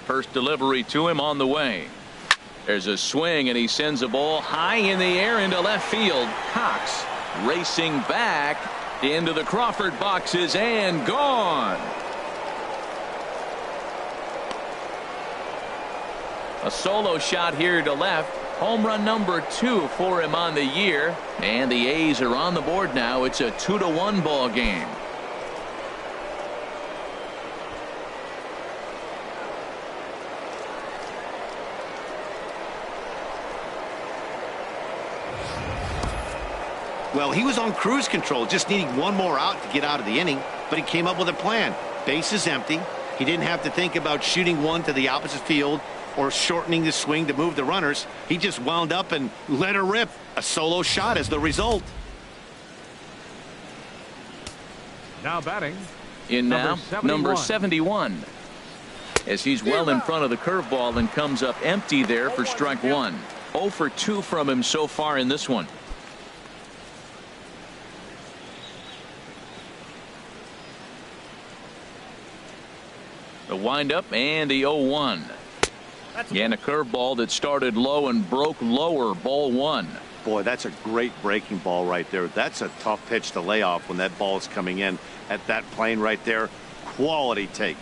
First delivery to him on the way. There's a swing, and he sends a ball high in the air into left field. Cox racing back into the Crawford boxes and gone. A solo shot here to left. Home run number 2 for him on the year. And the A's are on the board now. It's a 2-1 ball game. Well, he was on cruise control, just needing 1 more out to get out of the inning, but he came up with a plan. Base is empty. He didn't have to think about shooting 1 to the opposite field or shortening the swing to move the runners. He just wound up and let her rip. A solo shot as the result. Now batting. In now, number 71. As he's well in front of the curveball and comes up empty there for strike 1. 0 for 2 from him so far in this one. The windup and the 0-1. And a curveball that started low and broke lower. Ball 1. Boy, that's a great breaking ball right there. That's a tough pitch to lay off when that ball is coming in at that plane right there. Quality take.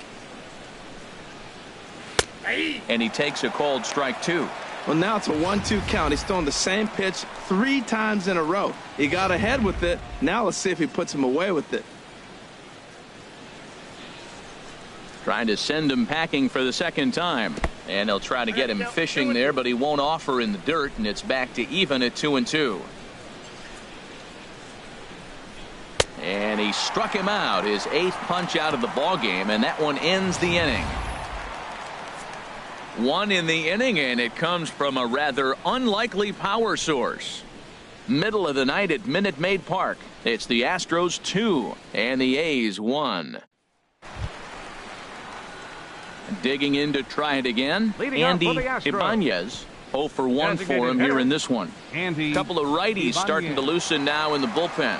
And he takes a called strike 2. Well, now it's a 1-2 count. He's throwing the same pitch 3 times in a row. He got ahead with it. Now let's see if he puts him away with it. Trying to send him packing for the second time. And they'll try to get him fishing there, but he won't offer in the dirt, and it's back to even at 2-2. And he struck him out, his 8th punch out of the ball game, and that one ends the inning. 1 in the inning, and it comes from a rather unlikely power source. Middle of the night at Minute Maid Park. It's the Astros 2 and the A's 1. Digging in to try it again. Andy Ibanez. 0 for 1 for him here in this one. A couple of righties starting to loosen now in the bullpen.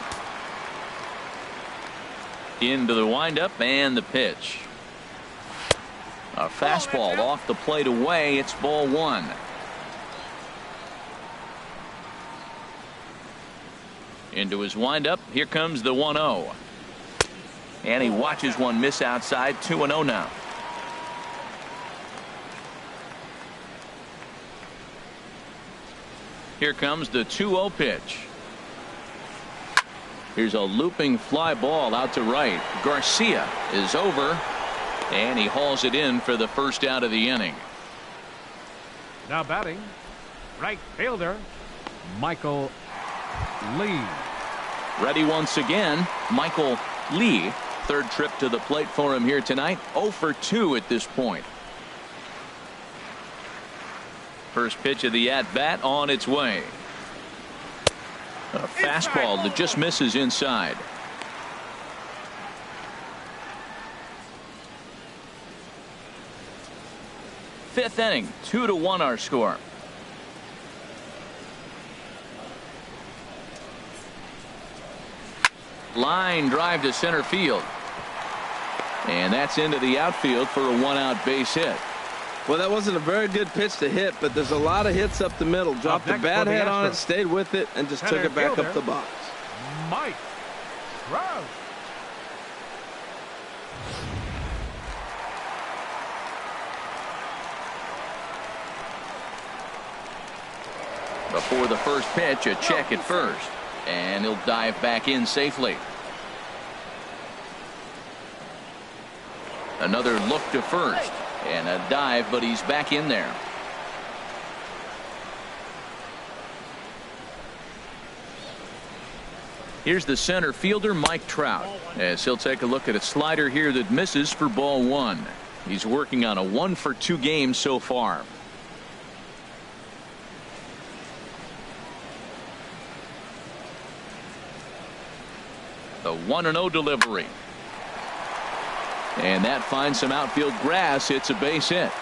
Into the windup and the pitch. A fastball off the plate away. It's ball 1. Into his windup. Here comes the 1-0. And he watches one miss outside. 2-0 now. Here comes the 2-0 pitch. Here's a looping fly ball out to right. Garcia is over, and he hauls it in for the first out of the inning. Now batting, right fielder, Michael Lee. Ready once again, Michael Lee. 3rd trip to the plate for him here tonight. 0 for 2 at this point. First pitch of the at-bat on its way. A fastball that just misses inside. Fifth inning, 2-1 our score. Line drive to center field. And that's into the outfield for a 1-out base hit. Well, that wasn't a very good pitch to hit, but there's a lot of hits up the middle. Dropped the bat head on it, stayed with it, and just took it back up the box. Mike Trout. Before the first pitch, a check at first. And he'll dive back in safely. Another look to first. And a dive, but he's back in there. Here's the center fielder, Mike Trout, as he'll take a look at a slider here that misses for ball 1. He's working on a 1 for 2 game so far. The 1-0 delivery. And that finds some outfield grass. It's a base hit.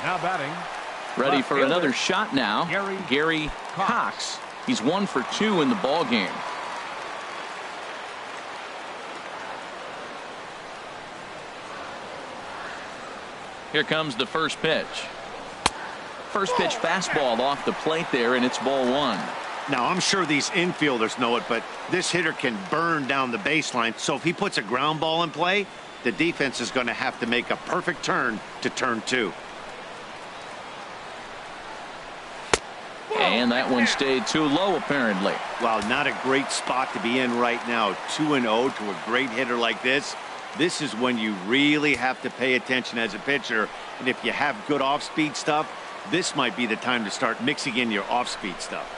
Now batting. Ready for another shot now. Gary Cox. He's 1 for 2 in the ball game. Here comes the first pitch. First pitch fastball off the plate there, and it's ball 1. Now, I'm sure these infielders know it, but this hitter can burn down the baseline. So if he puts a ground ball in play, the defense is going to have to make a perfect turn to turn 2. And that one stayed too low, apparently. Well, not a great spot to be in right now. 2-0 to a great hitter like this. This is when you really have to pay attention as a pitcher. And if you have good off-speed stuff, this might be the time to start mixing in your off-speed stuff.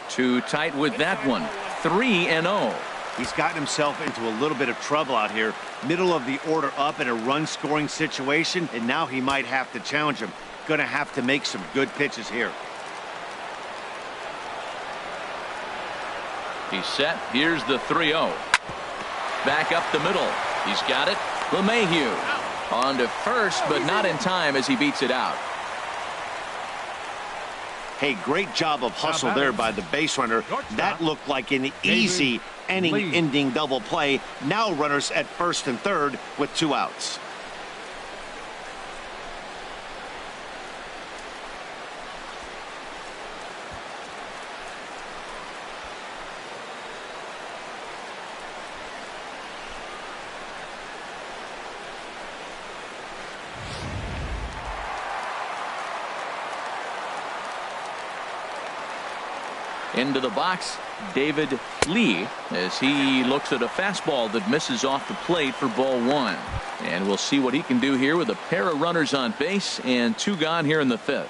Too tight with that one. 3-0. He's gotten himself into a little bit of trouble out here. Middle of the order up in a run-scoring situation, and now he might have to challenge him. Going to have to make some good pitches here. He's set. Here's the 3-0. Back up the middle. He's got it. LeMahieu on to first, but not in time as he beats it out. Hey, great job of hustle there by the base runner. That looked like an easy inning-ending double play. Now runners at first and third with 2 outs. Into the box, David Lee, as he looks at a fastball that misses off the plate for ball 1. And we'll see what he can do here with a pair of runners on base and 2 gone here in the 5th.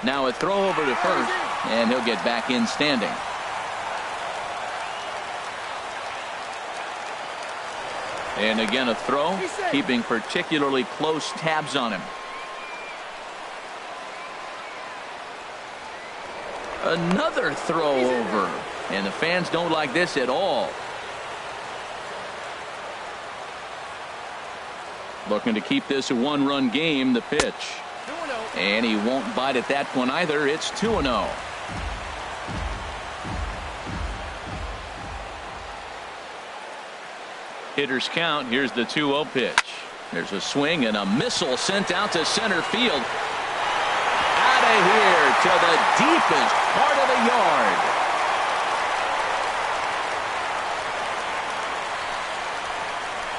Now a throw over to first, and he'll get back in standing. And again a throw, keeping particularly close tabs on him. Another throw over, and the fans don't like this at all. Looking to keep this a 1-run game. The pitch, and he won't bite at that one either. It's 2-0. Hitters count. Here's the 2-0 pitch. There's a swing and a missile sent out to center field. Out of here to the deepest part of the yard.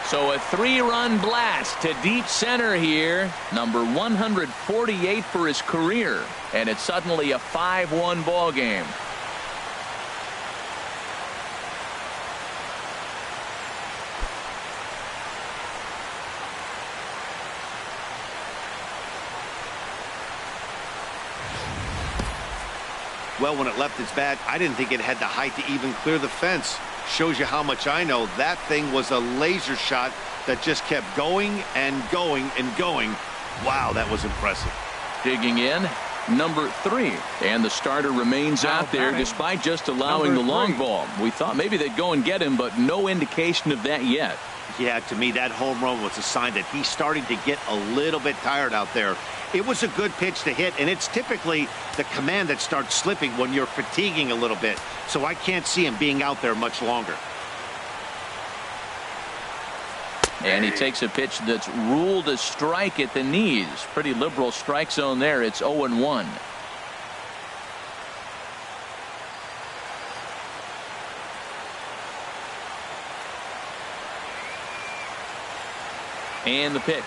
So a 3-run blast to deep center here. Number 148 for his career. And it's suddenly a 5-1 ball game. Well, when it left its bat, I didn't think it had the height to even clear the fence. Shows you how much I know. That thing was a laser shot that just kept going and going and going. Wow, that was impressive. Digging in, number 3. And the starter remains out there despite just allowing the long ball. We thought maybe they'd go and get him, but no indication of that yet. Yeah, to me, that home run was a sign that he's starting to get a little bit tired out there. It was a good pitch to hit, and it's typically the command that starts slipping when you're fatiguing a little bit. So I can't see him being out there much longer. And he takes a pitch that's ruled a strike at the knees. Pretty liberal strike zone there. It's 0-1. And the pitch.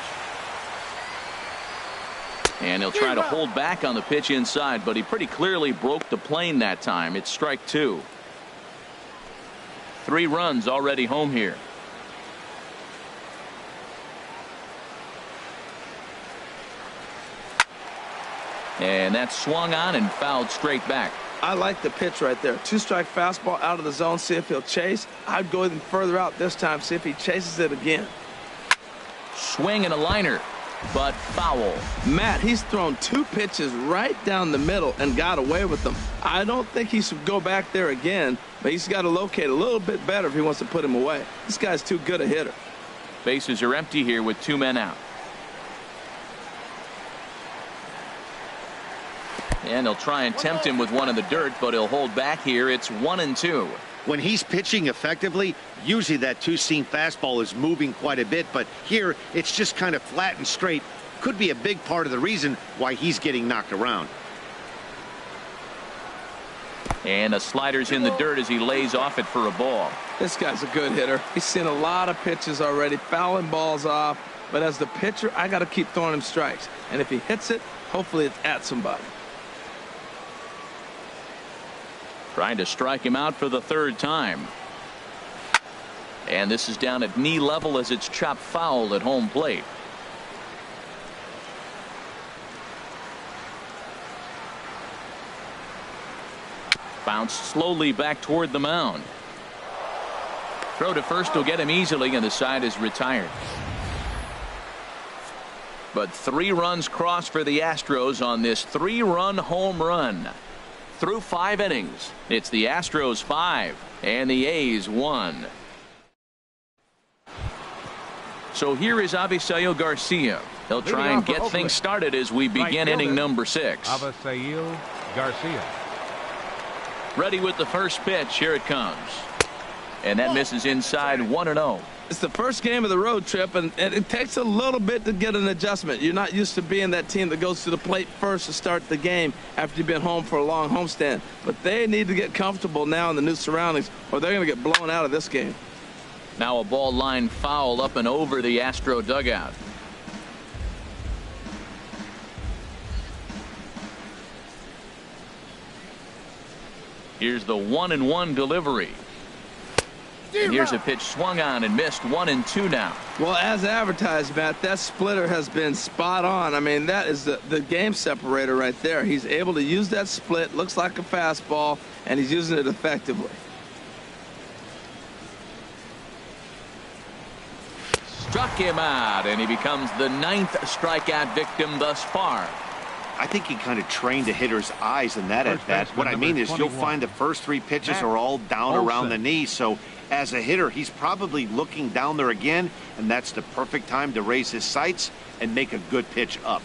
And he'll try to hold back on the pitch inside, but he pretty clearly broke the plane that time. It's strike 2. 3 runs already home here. And that's swung on and fouled straight back. I like the pitch right there. 2-strike fastball out of the zone. See if he'll chase. I'd go even further out this time. See if he chases it again. Swing and a liner, but foul. Matt, he's thrown 2 pitches right down the middle and got away with them. I don't think he should go back there again, but he's got to locate a little bit better if he wants to put him away. This guy's too good a hitter. Bases are empty here with 2 men out. And he'll try and tempt him with one in the dirt, but he'll hold back here. It's 1-2. When he's pitching effectively, usually that 2-seam fastball is moving quite a bit, but here it's just kind of flat and straight. Could be a big part of the reason why he's getting knocked around. And a slider's in the dirt as he lays off it for a ball. This guy's a good hitter. He's seen a lot of pitches already, fouling balls off, but as the pitcher, I got to keep throwing him strikes. And if he hits it, hopefully it's at somebody. Trying to strike him out for the 3rd time. And this is down at knee level as it's chopped foul at home plate. Bounced slowly back toward the mound. Throw to first will get him easily, and the side is retired. But 3 runs crossed for the Astros on this 3-run home run. Through 5 innings, it's the Astros 5 and the A's 1. So here is Avisail Garcia. He'll try and get things started as we begin inning number 6. Avisail Garcia. Ready with the first pitch. Here it comes. And that misses inside. 1-0. It's the first game of the road trip, and it takes a little bit to get an adjustment. You're not used to being that team that goes to the plate first to start the game after you've been home for a long homestand. But they need to get comfortable now in the new surroundings, or they're going to get blown out of this game. Now a ball line foul up and over the Astro dugout. Here's the 1-1 delivery. And here's a pitch swung on and missed. 1-2 now. Well, as advertised, Matt, that splitter has been spot on. I mean, that is the game separator right there. He's able to use that split, looks like a fastball, and he's using it effectively. Struck him out, and he becomes the 9th strikeout victim thus far. I think he kind of trained a hitter's eyes in that at bat. What I mean is you'll find the first 3 pitches are all down around the knee. So as a hitter, he's probably looking down there again, and that's the perfect time to raise his sights and make a good pitch up.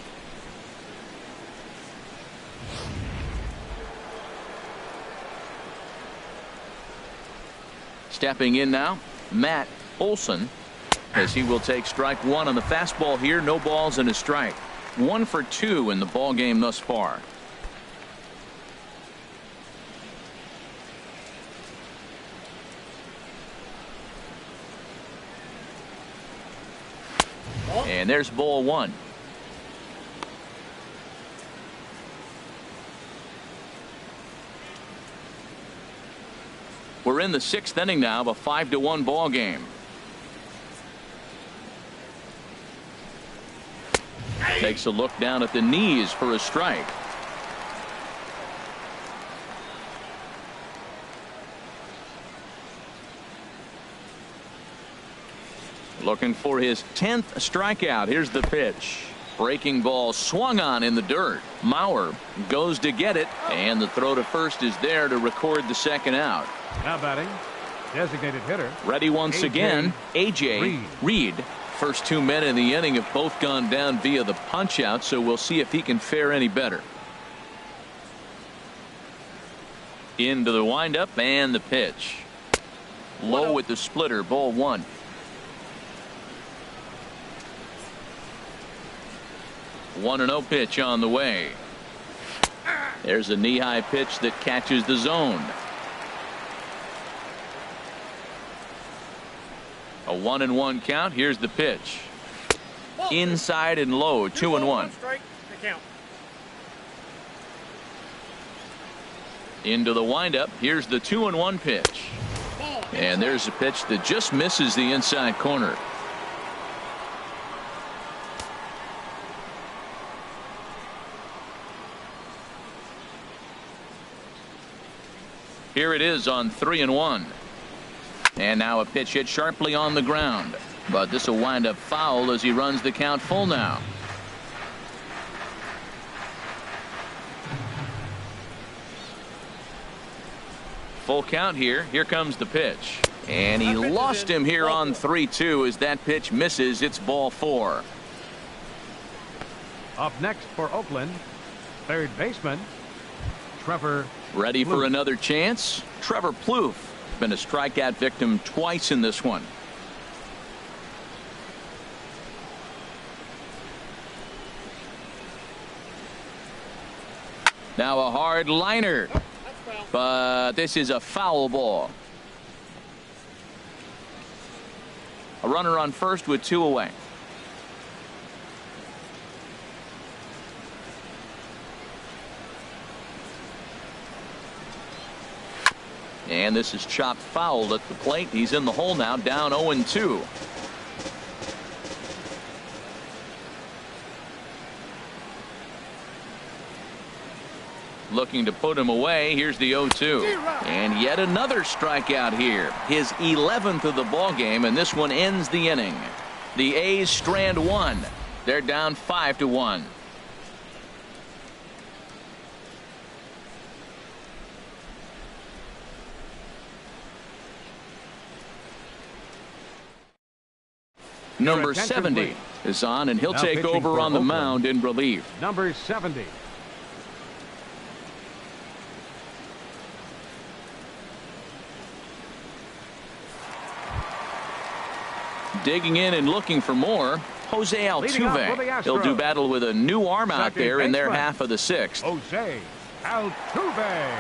Stepping in now, Matt Olson, as he will take strike 1 on the fastball here. No balls and a strike. 1 for 2 in the ball game thus far. And there's ball 1. We're in the 6th inning now of a 5-1 ball game. Takes a look down at the knees for a strike. Looking for his 10th strikeout. Here's the pitch. Breaking ball swung on in the dirt. Mauer goes to get it, and the throw to first is there to record the second out. Now batting, designated hitter. Ready once again, A.J. Reed. First 2 men in the inning have both gone down via the punch out, so we'll see if he can fare any better. Into the windup and the pitch. Low with the splitter, ball 1. One 1-0 pitch on the way. There's a knee-high pitch that catches the zone. A 1-1 count. Here's the pitch. Inside and low. 2-1. Into the windup. Here's the 2-1 pitch. And there's a pitch that just misses the inside corner. Here it is on 3-1. And now a pitch hit sharply on the ground. But this will wind up foul as he runs the count full now. Full count here. Here comes the pitch. And he lost him here on 3-2 as that pitch misses. It's ball 4. Up next for Oakland, third baseman, Trevor. Ready for another chance? Trevor Plouffe. Been a strikeout victim twice in this one. Now a hard liner. But this is a foul ball. A runner on first with 2 away. And this is chopped foul at the plate. He's in the hole now, down 0-2. Looking to put him away. Here's the 0-2. And yet another strikeout here. His 11th of the ball game, and this one ends the inning. The A's strand 1. They're down 5-1. Number 70 is on, and he'll take over on the mound in relief. Number 70. Digging in and looking for more, Jose Altuve. He'll do battle with a new arm out there in their half of the 6th. Jose Altuve.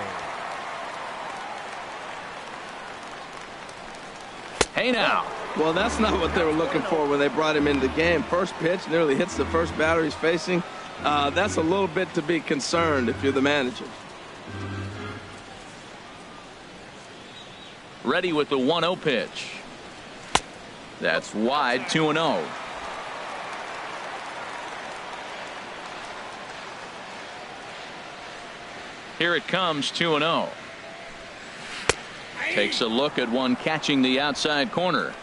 Hey now. Well, that's not what they were looking for when they brought him into the game. First pitch nearly hits the first batter he's facing. That's a little bit to be concerned if you're the manager. Ready with the 1-0 pitch. That's wide, 2-0. Here it comes, 2-0. Takes a look at one catching the outside corner.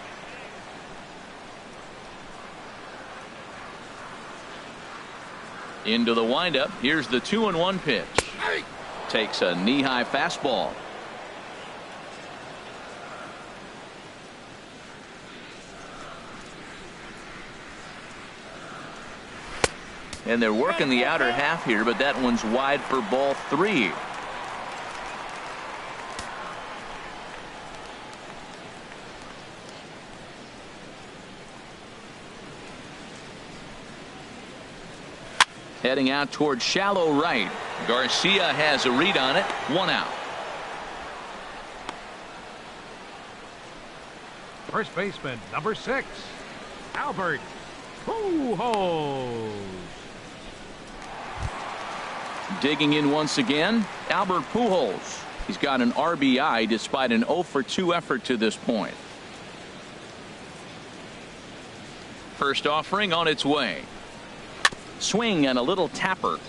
Into the windup. Here's the 2-1 pitch. Takes a knee-high fastball. And they're working the outer half here, but that one's wide for ball 3. Heading out toward shallow right. Garcia has a read on it. 1 out. First baseman, number 6, Albert Pujols. Digging in once again, Albert Pujols. He's got an RBI despite an 0-for-2 effort to this point. First offering on its way. Swing and a little tapper.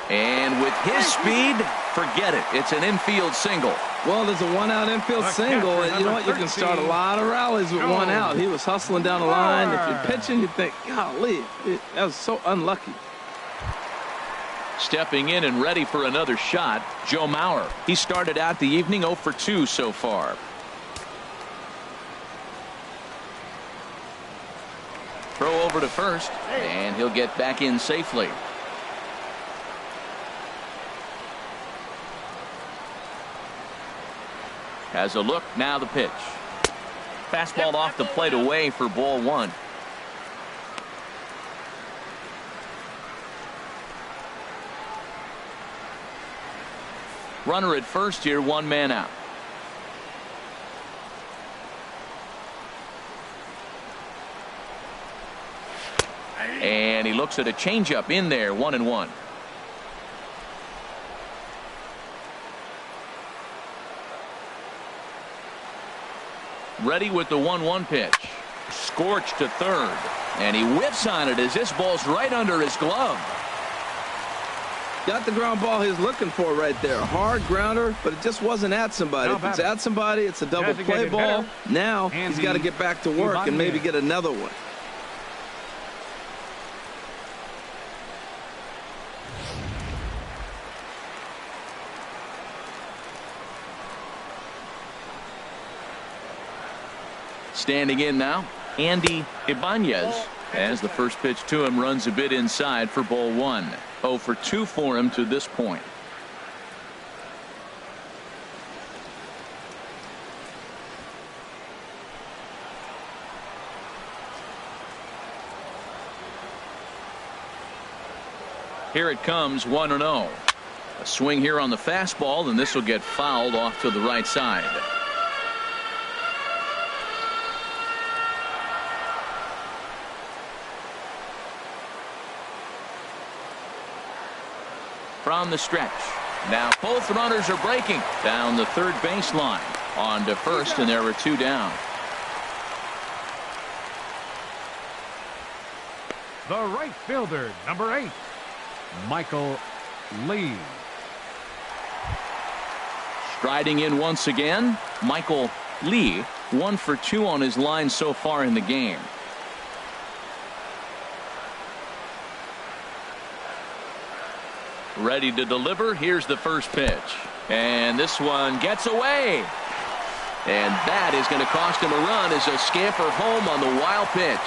And with his speed, forget it. It's an infield single. Well, there's a 1-out infield single, and you know what? You can start a lot of rallies with 1 out. He was hustling down the line. If you're pitching, you think, golly, that was so unlucky. Stepping in and ready for another shot, Joe Mauer. He started out the evening 0-for-2 so far. Throw over to first, and he'll get back in safely. Has a look, now the pitch. Fastball off the plate away for ball 1. Runner at first here, 1 man out. And he looks at a changeup in there, 1-1. Ready with the 1-1 pitch. Scorched to third. And he whiffs on it as this ball's right under his glove. Got the ground ball he was looking for right there. Hard grounder, but it just wasn't at somebody. If it's at somebody, it's a double play ball. Now he's got to get back to work and maybe get another one. Standing in now, Andy Ibanez, as the first pitch to him runs a bit inside for ball 1. 0-for-2 for him to this point. Here it comes, 1-0. A swing here on the fastball, and this will get fouled off to the right side. From the stretch. Now both runners are breaking down the third baseline. On to first, and there were 2 down. The right fielder, number 8, Michael Lee. Striding in once again, Michael Lee, 1-for-2 on his line so far in the game. Ready to deliver. Here's the first pitch. And this one gets away. And that is going to cost him a run as a scamper home on the wild pitch.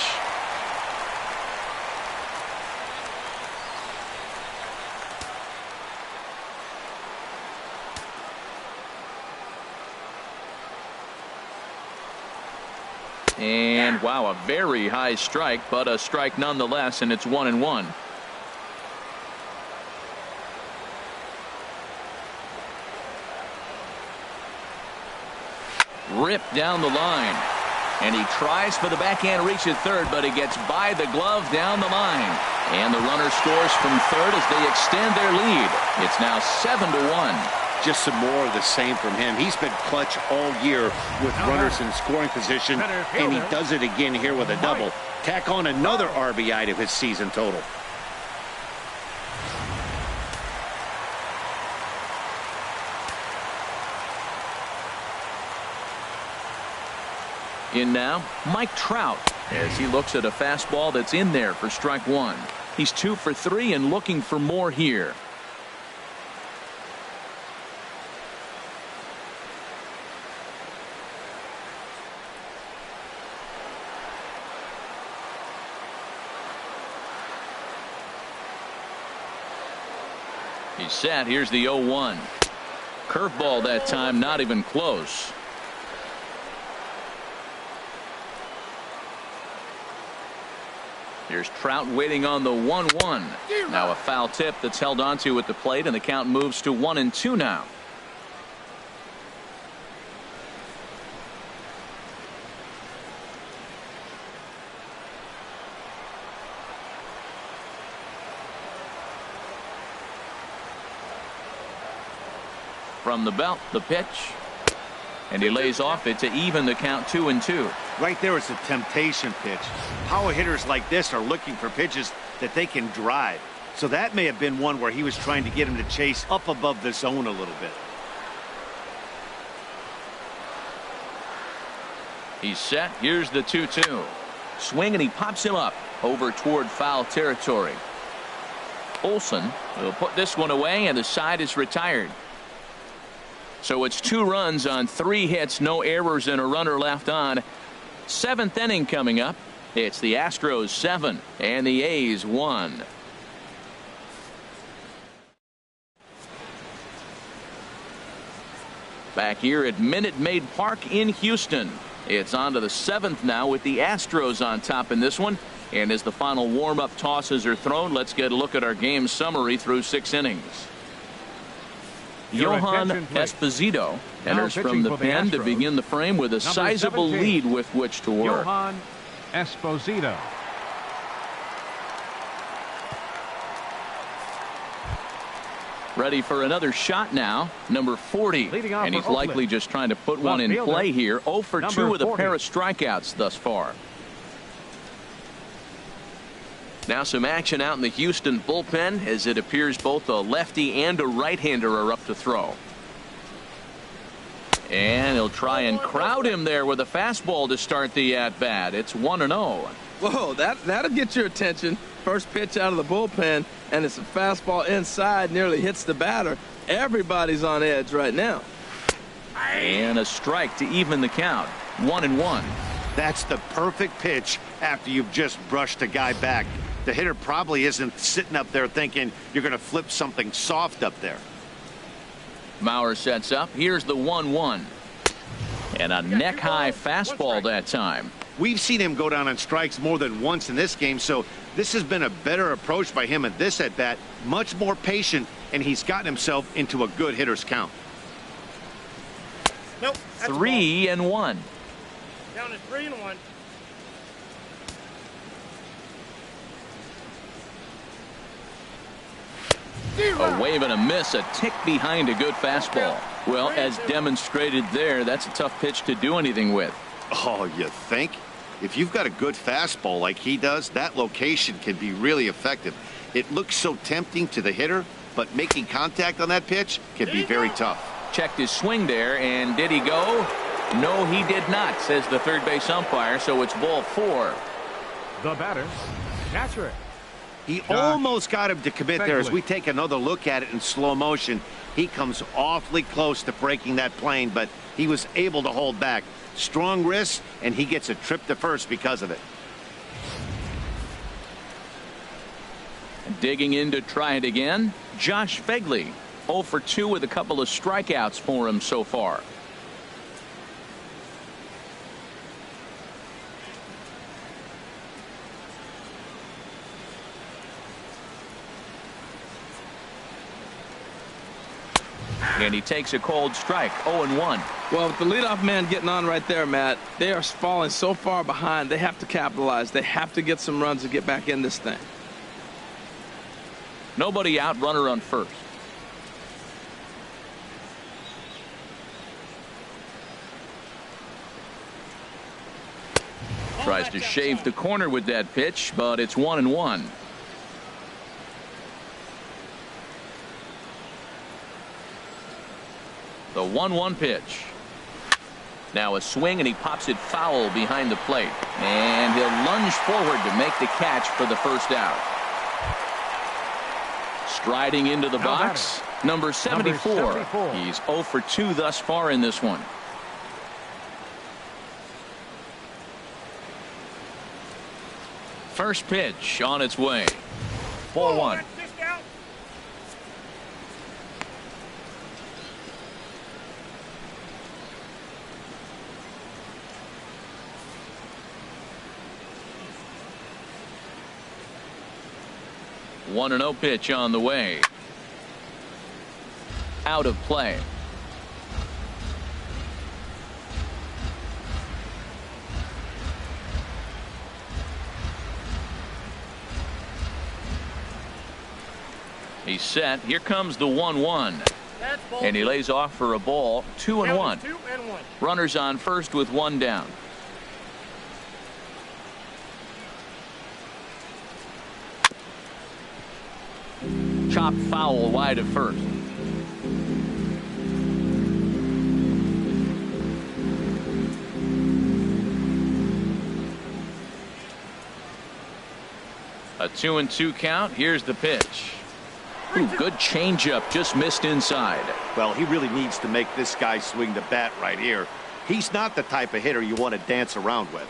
And wow, a very high strike, but a strike nonetheless, and it's 1-1. Ripped down the line, and he tries for the backhand reach at third, but he gets by the glove down the line, and the runner scores from third as they extend their lead. It's now 7-1. just some more of the same from him. He's been clutch all year with runners in scoring position, and he does it again here with a double. Tack on another RBI to his season total. In now, Mike Trout, as he looks at a fastball that's in there for strike one. He's 2 for 3 and looking for more here. He's set. Here's the 0-1. Curveball that time, not even close. Here's Trout waiting on the 1-1. Now a foul tip that's held onto at the plate, and the count moves to 1-2 now. From the belt, the pitch. And he lays off it to even the count 2-2. Right there is a temptation pitch. Power hitters like this are looking for pitches that they can drive. So that may have been one where he was trying to get him to chase up above the zone a little bit. He's set. Here's the 2-2. Swing, and he pops him up over toward foul territory. Olsen will put this one away, and the side is retired. So it's 2 runs on 3 hits, no errors, and a runner left on. 7th inning coming up. It's the Astros 7 and the A's 1. Back here at Minute Maid Park in Houston. It's on to the 7th now with the Astros on top in this one. And as the final warm-up tosses are thrown, let's get a look at our game summary through 6 innings. Johan Esposito enters from the pen to begin the frame with a sizable lead with which to work. Johan Esposito. Ready for another shot now, number 40. And he's likely just trying to put one in play here. 0 for 2 with a pair of strikeouts thus far. Now some action out in the Houston bullpen, as it appears both a lefty and a right-hander are up to throw. And he'll try and crowd him there with a fastball to start the at-bat. It's 1-0. Whoa, that'll get your attention. First pitch out of the bullpen, and it's a fastball inside, nearly hits the batter. Everybody's on edge right now. And a strike to even the count. 1-1. That's the perfect pitch after you've just brushed a guy back. The hitter probably isn't sitting up there thinking you're going to flip something soft up there. Mauer sets up. Here's the 1-1. And a neck-high fastball that time. We've seen him go down on strikes more than once in this game, so this has been a better approach by him at this at-bat. Much more patient, and he's gotten himself into a good hitter's count. Nope. 3-1. Down to 3-1. A wave and a miss, a tick behind a good fastball. Well, as demonstrated there, that's a tough pitch to do anything with. Oh, you think? If you've got a good fastball like he does, that location can be really effective. It looks so tempting to the hitter, but making contact on that pitch can be very tough. Checked his swing there, and did he go? No, he did not, says the third base umpire, so it's ball 4. The batter, catcher. He almost got him to commit there. As we take another look at it in slow motion, he comes awfully close to breaking that plane, but he was able to hold back. Strong wrist, and he gets a trip to first because of it. Digging in to try it again, Josh Fegley. 0 for 2 with a couple of strikeouts for him so far. And he takes a cold strike. 0-1. Well, with the leadoff man getting on right there, Matt, they are falling so far behind. They have to capitalize. They have to get some runs to get back in this thing. Nobody out, runner on first. Tries to shave the corner with that pitch, but it's 1-1. The 1-1 pitch. Now a swing, and he pops it foul behind the plate. And he'll lunge forward to make the catch for the first out. Striding into the box, number 74. He's 0 for 2 thus far in this one. First pitch on its way. Ball 1. 1-0 pitch on the way. Out of play. He's set. Here comes the 1-1. And he lays off for a ball. 2-1. Runners on first with 1 down. Chop foul wide of first. A 2-2 count. Here's the pitch. Ooh, good changeup, just missed inside. Well, he really needs to make this guy swing the bat right here. He's not the type of hitter you want to dance around with.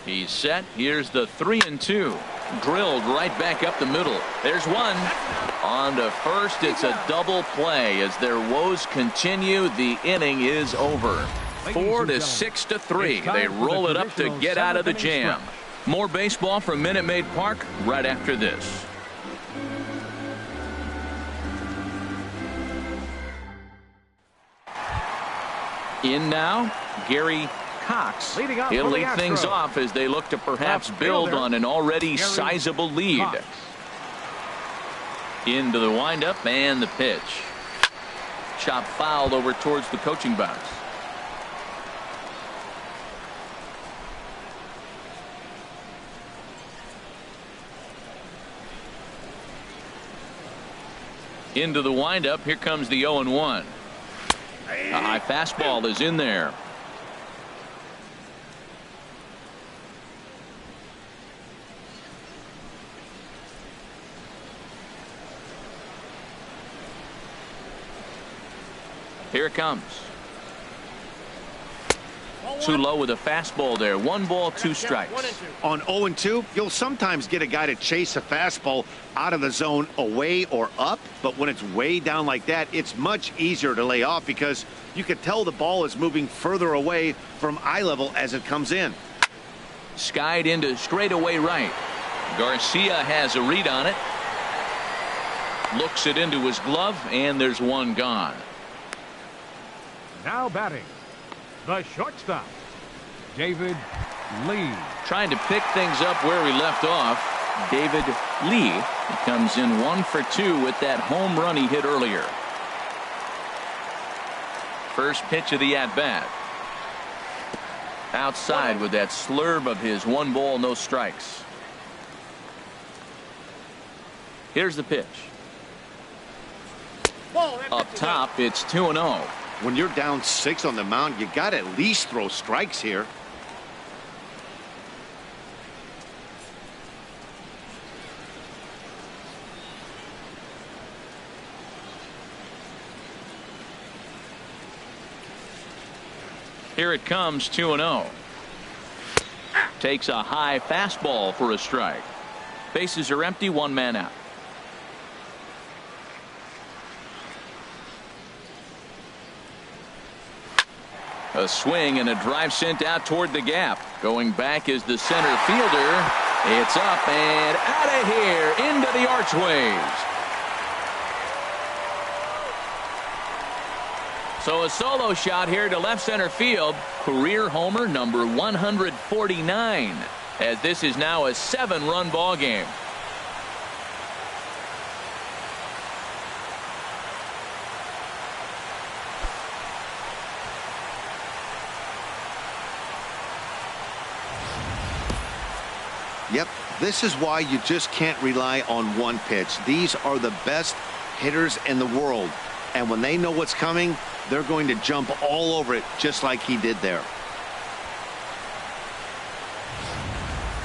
He's set. Here's the 3-2. Drilled right back up the middle. There's one. On to first. It's a double play as their woes continue. The inning is over. 4-6-3. They roll it up to get out of the jam. More baseball from Minute Maid Park right after this. In now, Gary Cox. He'll lead things off as they look to perhaps build on an already sizable lead. Into the windup and the pitch. Chop fouled over towards the coaching box. Into the windup. Here comes the 0-1. A high fastball is in there. Here it comes. Too low with a fastball there. 1 ball, 2 strikes. On 0-2, you'll sometimes get a guy to chase a fastball out of the zone away or up, but when it's way down like that, it's much easier to lay off because you can tell the ball is moving further away from eye level as it comes in. Skied into straightaway right. Garcia has a read on it. Looks it into his glove, and there's one gone. Now batting, the shortstop, David Lee. Trying to pick things up where we left off. David Lee. He comes in 1 for 2 with that home run he hit earlier. First pitch of the at-bat. Outside with that slurve of his. 1 ball, no strikes. Here's the pitch. Up top, it's 2-0. When you're down 6 on the mound, you got to at least throw strikes here. Here it comes, 2-0. Takes a high fastball for a strike. Bases are empty, 1 man out. A swing and a drive sent out toward the gap. Going back is the center fielder. It's up and out of here into the archways. So a solo shot here to left center field. Career homer number 149. As this is now a 7-run ball game. Yep, this is why you just can't rely on one pitch. These are the best hitters in the world, and when they know what's coming, they're going to jump all over it just like he did there.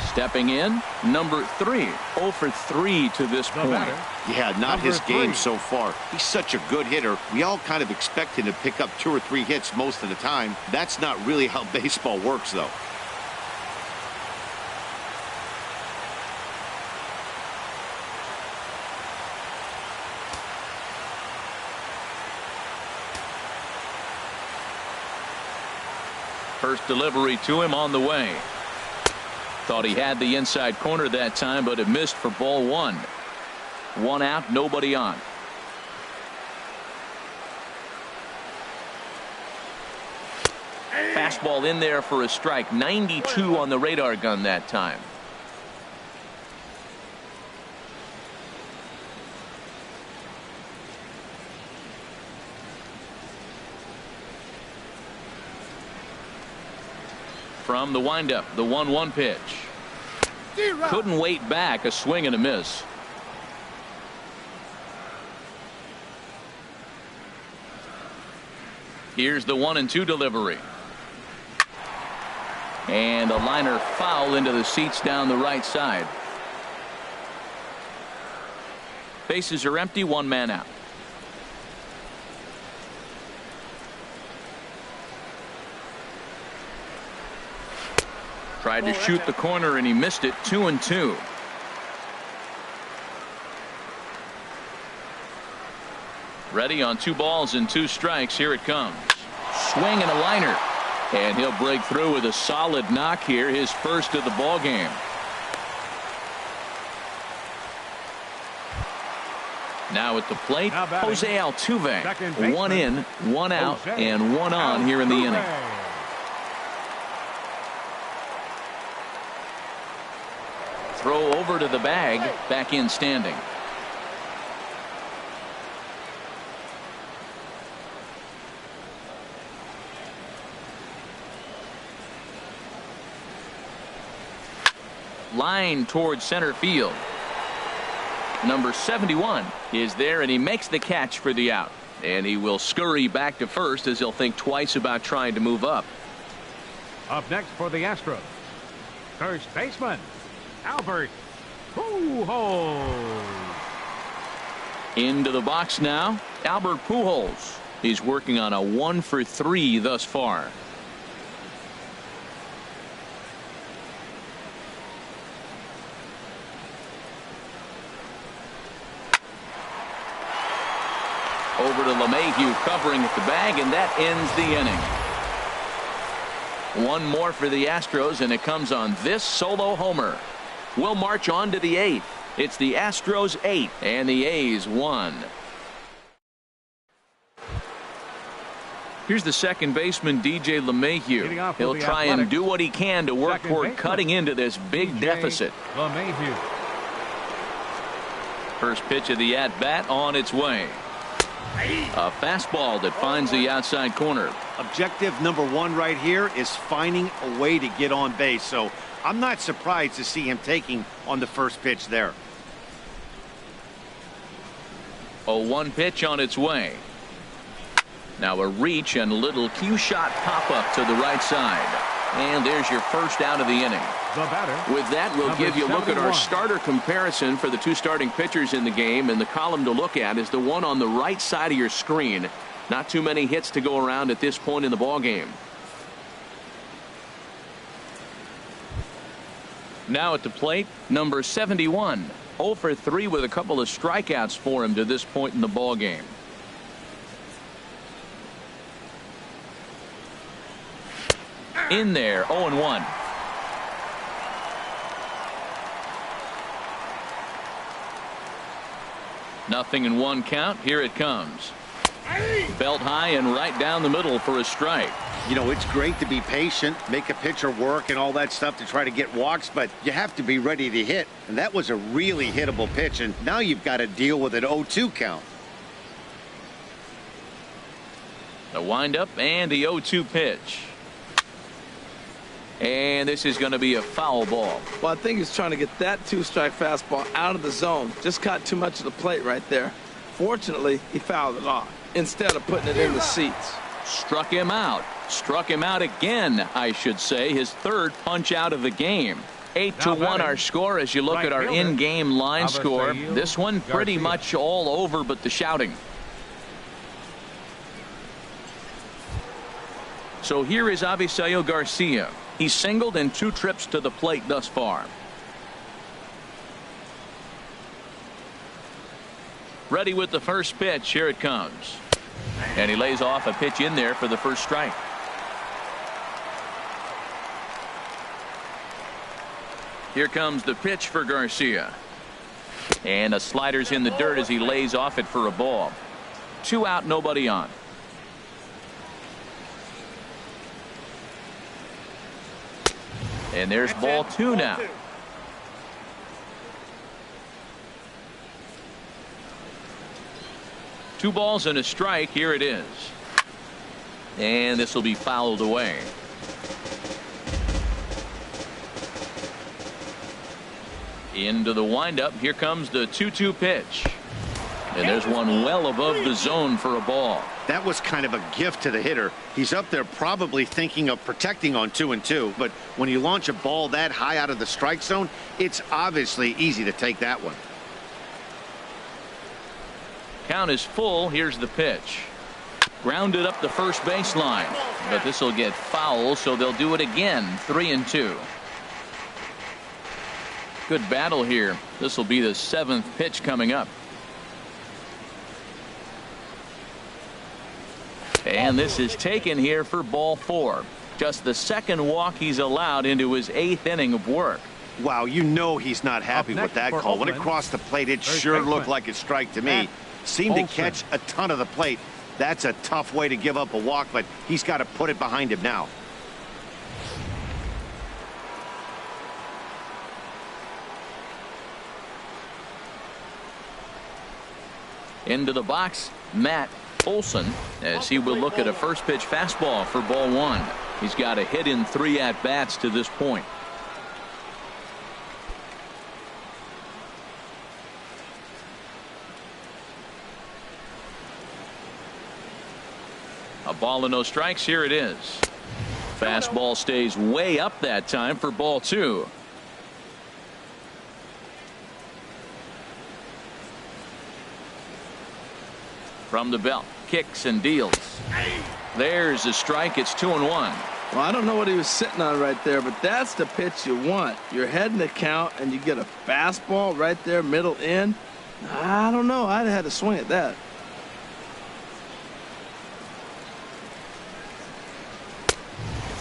Stepping in, number 3. 0 for 3 to this point. Yeah, not his game so far. He's such a good hitter. We all kind of expect him to pick up 2 or 3 hits most of the time. That's not really how baseball works, though. First delivery to him on the way. Thought he had the inside corner that time, but it missed for ball 1. 1 out, nobody on. Fastball in there for a strike. 92 on the radar gun that time. From the windup, the 1-1 pitch. Couldn't wait back, a swing and a miss. Here's the 1-2 delivery. And a liner foul into the seats down the right side. Bases are empty, 1 man out. Tried to shoot the corner and he missed it. 2-2. Ready on 2 balls and 2 strikes. Here it comes. Swing and a liner. And he'll break through with a solid knock here. His first of the ball game. Now at the plate, Jose Altuve. 1 in, 1 out, and 1 on here in the inning. Throw over to the bag, back in standing. Line towards center field. Number 71 is there, and he makes the catch for the out. And he will scurry back to first as he'll think twice about trying to move up. Up next for the Astros, first baseman, Albert Pujols. Into the box now, Albert Pujols. He's working on a 1 for 3 thus far. Over to LeMahieu covering at the bag, and that ends the inning. 1 more for the Astros, and it comes on this solo homer. We'll march on to the 8th. It's the Astros 8 and the A's 1. Here's the second baseman, DJ LeMahieu. He'll try and do what he can to work toward cutting into this big deficit. LeMahieu. First pitch of the at-bat on its way. A fastball that finds the outside corner. Objective number 1 right here is finding a way to get on base. So I'm not surprised to see him taking on the first pitch there. 0-1 pitch on its way. Now a reach and a little cue shot pop up to the right side. And there's your first out of the inning. The batter, with that, we'll give you a look at our starter comparison for the 2 starting pitchers in the game, and the column to look at is the one on the right side of your screen. Not too many hits to go around at this point in the ball game. Now at the plate, number 71. 0 for 3 with a couple of strikeouts for him to this point in the ball game. In there, 0-1. Nothing in 1 count. Here it comes. Belt high and right down the middle for a strike. You know, it's great to be patient, make a pitcher work and all that stuff to try to get walks, but you have to be ready to hit. And that was a really hittable pitch, and now you've got to deal with an 0-2 count. The windup and the 0-2 pitch. And this is going to be a foul ball. Well, I think he's trying to get that two-strike fastball out of the zone. Just caught too much of the plate right there. Fortunately, he fouled it off instead of putting it in the seats. Struck him out. Struck him out again, I should say. His third punch out of the game. 8-1 our score as you look at our in-game line score. This one pretty much all over but the shouting. So here is Avisail Garcia. He's singled in 2 trips to the plate thus far. Ready with the first pitch. Here it comes. And he lays off a pitch in there for the first strike. Here comes the pitch for Garcia. And a slider's in the dirt as he lays off it for a ball. 2 out, nobody on. And there's ball 2 now. Two balls and a strike. Here it is. And this will be fouled away. Into the windup. Here comes the 2-2 pitch. And there's one well above the zone for a ball. That was kind of a gift to the hitter. He's up there probably thinking of protecting on 2-2. But when you launch a ball that high out of the strike zone, it's obviously easy to take that one. Count is full. Here's the pitch. Grounded up the first baseline. But this will get foul, so they'll do it again. 3-2. Good battle here. This will be the 7th pitch coming up. And this is taken here for ball 4. Just the 2nd walk he's allowed into his 8th inning of work. Wow, you know he's not happy with that call. When it crossed the plate, it sure looked like a strike to me. Seemed to catch a ton of the plate. That's a tough way to give up a walk, but he's got to put it behind him now. Into the box, Matt Olson, as he will look at a first pitch fastball for ball 1. He's got a hit in 3 at-bats to this point. A ball and no strikes. Here it is. Fastball stays way up that time for ball 2. From the belt, kicks and deals. There's a strike. It's 2-1. Well, I don't know what he was sitting on right there, but that's the pitch you want. You're heading the count, and you get a fastball right there, middle in. I don't know. I'd have had to swing at that.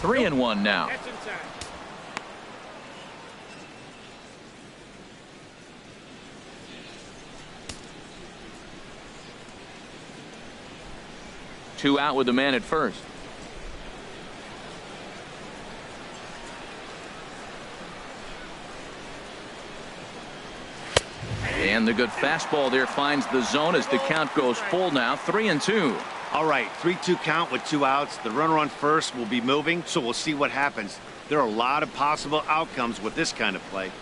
3-1 now. That's inside. Two out with the man at first. And the good fastball there finds the zone as the count goes full now. 3-2. All right, 3-2 count with 2 outs. The runner on first will be moving, so we'll see what happens. There are a lot of possible outcomes with this kind of play.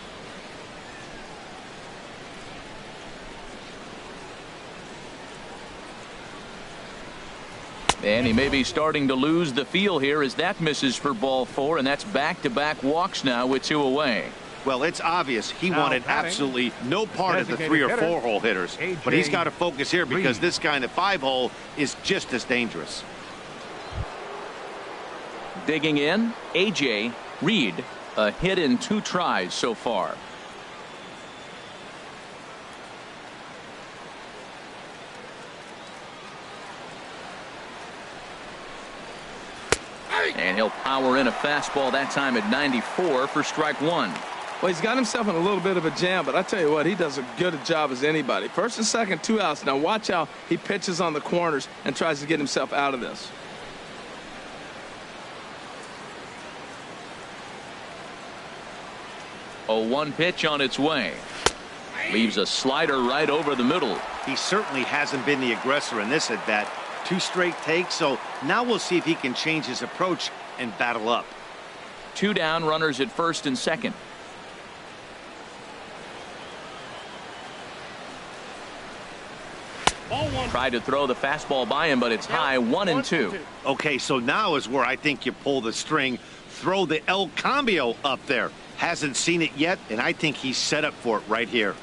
And he may be starting to lose the feel here as that misses for ball 4, and that's back-to-back walks now with 2 away. Well, it's obvious he wanted absolutely no part of the 3 or 4 hole hitters, but he's got to focus here because this guy in the 5 hole is just as dangerous. Digging in, A.J. Reed, a hit in 2 tries so far. And he'll power in a fastball that time at 94 for strike 1. Well, he's got himself in a little bit of a jam, but I tell you what, he does a good job as anybody. First and second, 2 outs. Now watch how he pitches on the corners and tries to get himself out of this. A 1 pitch on its way. Leaves a slider right over the middle. He certainly hasn't been the aggressor in this at bat. 2 straight takes, so now we'll see if he can change his approach and battle up. 2 down, runners at first and second. Tried to throw the fastball by him, but it's high, 1-2. Okay, so now is where I think you pull the string. Throw the El Cambio up there. Hasn't seen it yet, and I think he's set up for it right here.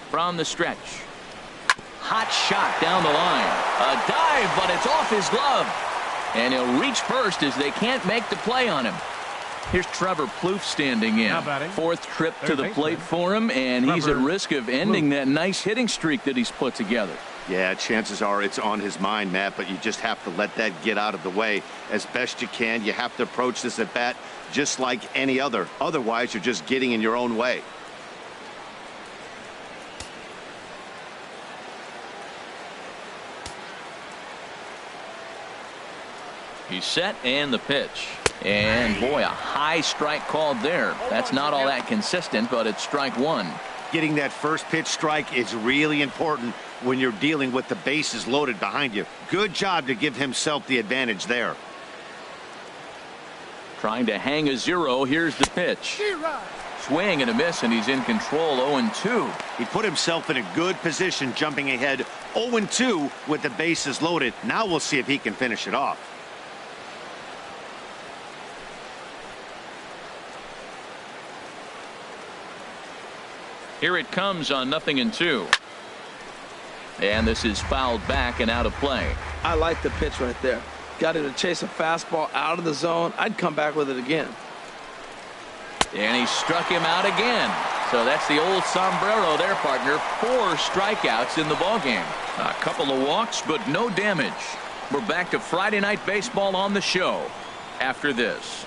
From the stretch. Hot shot down the line. A dive, but it's off his glove. And he'll reach first as they can't make the play on him. Here's Trevor Plouffe standing in. 4th trip to the plate for him, and he's at risk of ending that nice hitting streak that he's put together. Yeah, chances are it's on his mind, Matt, but you just have to let that get out of the way as best you can. You have to approach this at bat just like any other. Otherwise, you're just getting in your own way. He's set, and the pitch. And boy, a high strike called there. That's not all that consistent, but it's strike 1. Getting that first pitch strike is really important when you're dealing with the bases loaded behind you. Good job to give himself the advantage there. Trying to hang a 0. Here's the pitch. Swing and a miss, and he's in control. 0-2. He put himself in a good position, jumping ahead 0-2 with the bases loaded. Now we'll see if he can finish it off. Here it comes on 0-2. And this is fouled back and out of play. I like the pitch right there. Got him to chase a fastball out of the zone. I'd come back with it again. And he struck him out again. So that's the old sombrero there, partner. 4 strikeouts in the ballgame. A couple of walks, but no damage. We're back to Friday Night Baseball on the show after this.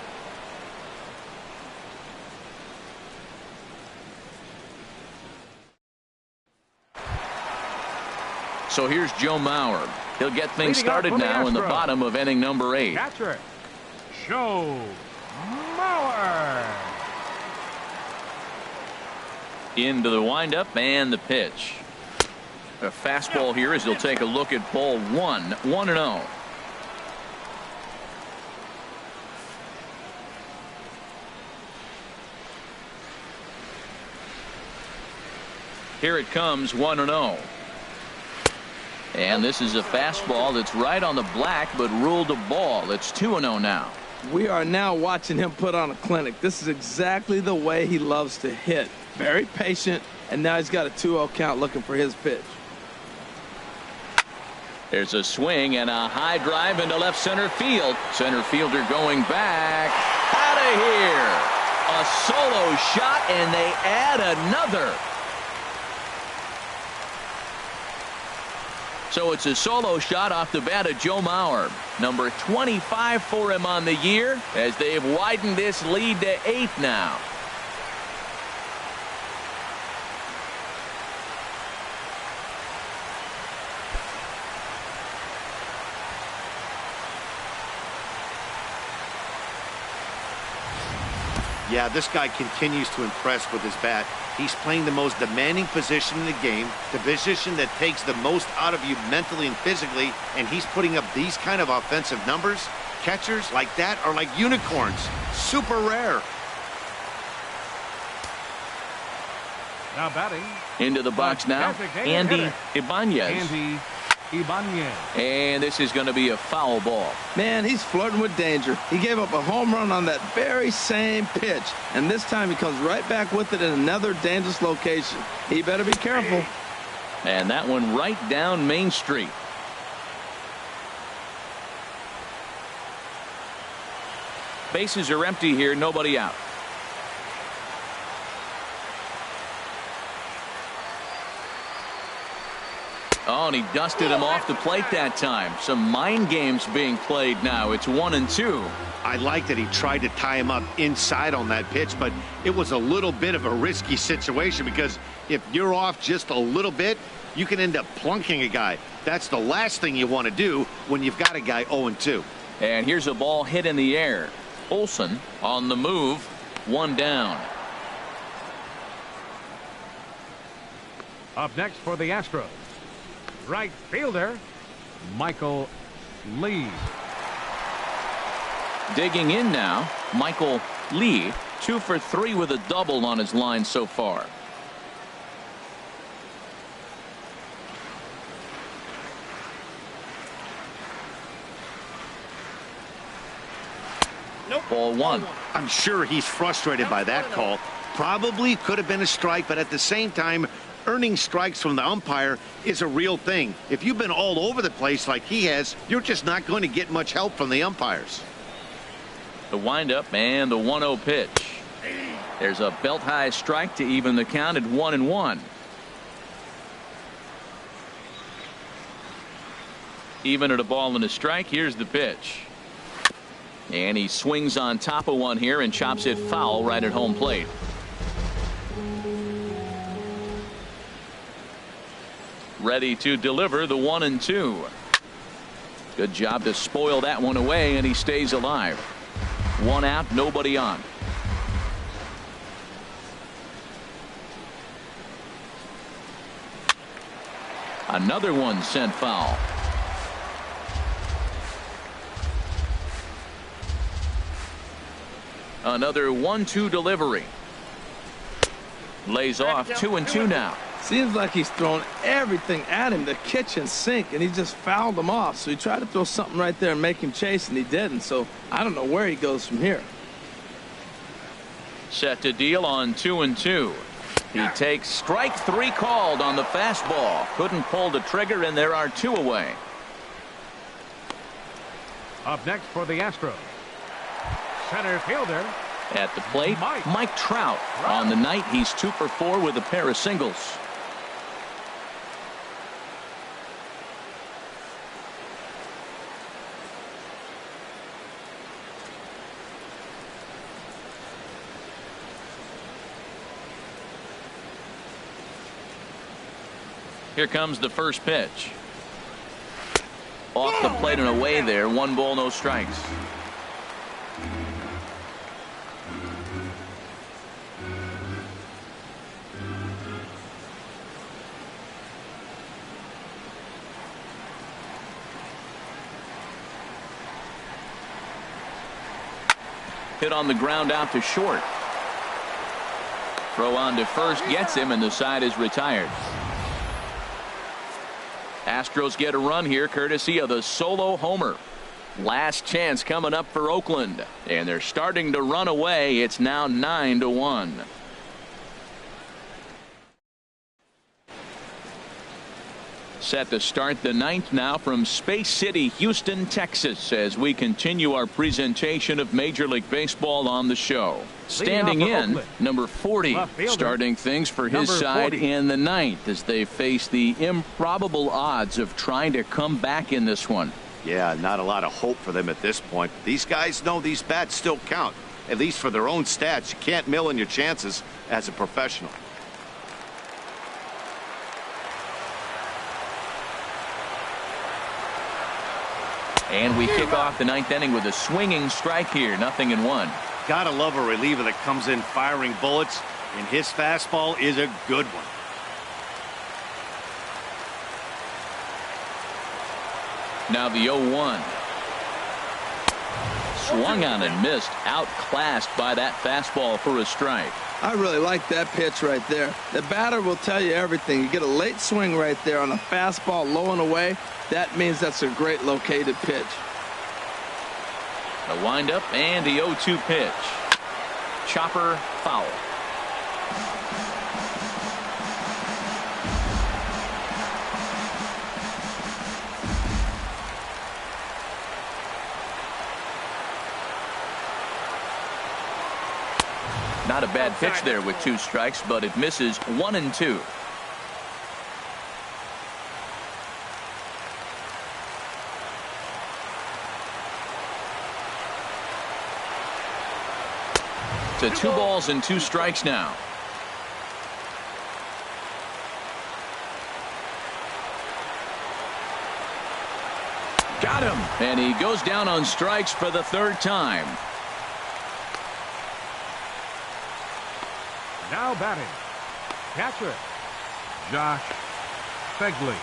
So here's Joe Mauer. He'll get things started now in the bottom of inning number 8. Catcher, Joe Mauer. Into the windup and the pitch. A fastball here as he'll take a look at ball 1. 1-0. Here it comes, 1-0. And this is a fastball that's right on the black, but ruled a ball. It's 2-0 now. We are now watching him put on a clinic. This is exactly the way he loves to hit. Very patient, and now he's got a 2-0 count looking for his pitch. There's a swing and a high drive into left center field. Center fielder going back. Out of here. A solo shot, and they add another. So it's a solo shot off the bat of Joe Mauer. Number 25 for him on the year as they've widened this lead to 8 now. Yeah, this guy continues to impress with his bat. He's playing the most demanding position in the game, the position that takes the most out of you mentally and physically, and he's putting up these kind of offensive numbers. Catchers like that are like unicorns. Super rare. Now batting. Into the box now, Andy Ibanez. And this is going to be a foul ball. Man, he's flirting with danger. He gave up a home run on that very same pitch, and this time he comes right back with it in another dangerous location. He better be careful. And that one right down Main Street. Bases are empty here, nobody out. Oh, and he dusted him off the plate that time. Some mind games being played now. It's 1-2. I like that he tried to tie him up inside on that pitch, but it was a little bit of a risky situation because if you're off just a little bit, you can end up plunking a guy. That's the last thing you want to do when you've got a guy 0-2. And here's a ball hit in the air. Olson on the move. 1 down. Up next for the Astros, Right fielder, Michael Lee. Digging in now, Michael Lee, 2 for 3 with a double on his line so far. Nope. Ball 1. I'm sure he's frustrated by that call. Probably could have been a strike, but at the same time, earning strikes from the umpire is a real thing. If you've been all over the place like he has, you're just not going to get much help from the umpires. The windup and the 1-0 pitch. There's a belt high strike to even the count at 1-1. Even at a ball and a strike. Here's the pitch. And he swings on top of one here and chops it foul right at home plate. Ready to deliver the 1-2. Good job to spoil that one away, and he stays alive. 1 out, nobody on. Another one sent foul. Another 1-2 delivery. Lays off 2-2 now. Seems like he's thrown everything at him, the kitchen sink, and he just fouled him off. So he tried to throw something right there and make him chase, and he didn't. So I don't know where he goes from here. Set to deal on 2-2. He takes strike 3 called on the fastball. Couldn't pull the trigger, and there are 2 away. Up next for the Astros, center fielder. At the plate, Mike Trout. On the night, he's 2 for 4 with a pair of singles. Here comes the first pitch. Off the plate and away there. 1 ball, no strikes. Hit on the ground out to short. Throw on to first gets him, and the side is retired. Astros get a run here courtesy of the solo homer. Last chance coming up for Oakland, and they're starting to run away. It's now 9-1. Set to start the 9th now from Space City, Houston, Texas, as we continue our presentation of Major League Baseball on the show. Standing in, number 40, starting things for his side in the 9th as they face the improbable odds of trying to come back in this one. Yeah, not a lot of hope for them at this point. These guys know these bats still count, at least for their own stats. You can't mill in your chances as a professional. And we kick off the 9th inning with a swinging strike here. 0-1. Gotta love a reliever that comes in firing bullets, and his fastball is a good one. Now the 0-1. Swung on and missed. Outclassed by that fastball for a strike. I really like that pitch right there. The batter will tell you everything. You get a late swing right there on a fastball low and away. That means that's a great located pitch. The windup and the 0-2 pitch. Chopper foul. Not a bad pitch there with 2 strikes, but it misses 1-2. To 2 balls and 2 strikes now. Got him, and he goes down on strikes for the 3rd time. Now batting, catcher, Josh Begley.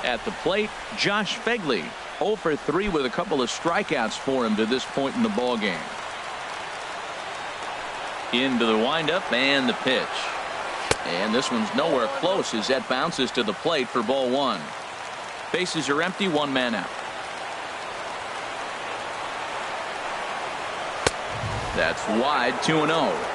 At the plate, Josh Fegley, 0 for 3 with a couple of strikeouts for him to this point in the ball game. Into the windup and the pitch. And this one's nowhere close as that bounces to the plate for ball 1. Bases are empty, 1 man out. That's wide, 2-0.